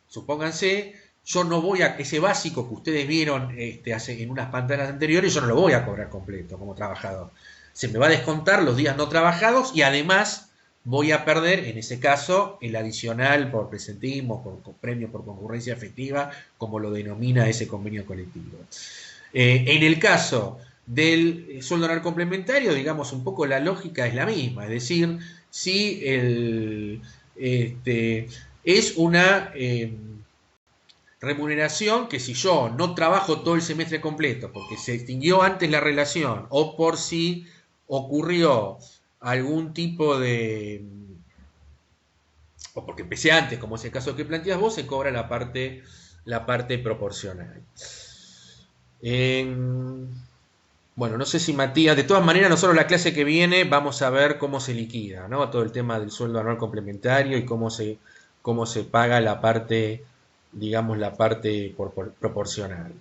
supónganse, yo no voy a, ese básico que ustedes vieron en unas pantallas anteriores, yo no lo voy a cobrar completo como trabajador. Se me va a descontar los días no trabajados y además voy a perder, en ese caso, el adicional por presentismo, por premio por concurrencia efectiva, como lo denomina ese convenio colectivo. En el caso del sueldo anual complementario, digamos, un poco la lógica es la misma, es decir, si es una remuneración que si yo no trabajo todo el semestre completo porque se extinguió antes la relación o por si ocurrió algún tipo de, o porque empecé antes, como es el caso que planteas vos, se cobra la parte proporcional. Bueno, no sé si Matías, de todas maneras nosotros la clase que viene vamos a ver cómo se liquida, ¿no? Todo el tema del sueldo anual complementario y cómo se paga la parte, digamos, la parte proporcional.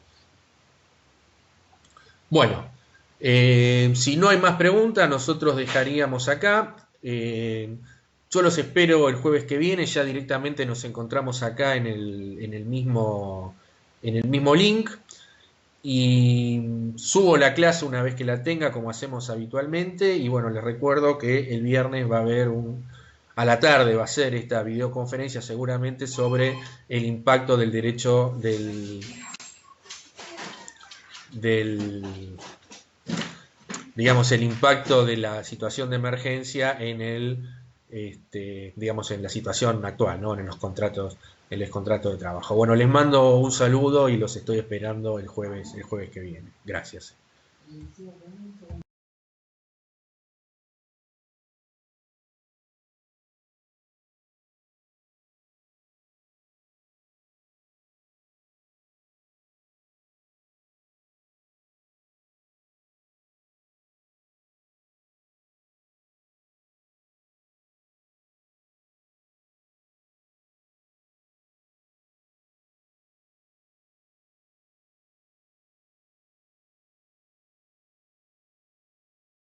Bueno, si no hay más preguntas, nosotros dejaríamos acá. Yo los espero el jueves que viene, ya directamente nos encontramos acá en el mismo link. Y subo la clase una vez que la tenga, como hacemos habitualmente. Y bueno, les recuerdo que el viernes va a haber a la tarde va a ser esta videoconferencia seguramente sobre el impacto del derecho digamos, el impacto de la situación de emergencia en digamos, en la situación actual, ¿no? En los contratos de trabajo. Bueno, les mando un saludo y los estoy esperando el jueves que viene. Gracias.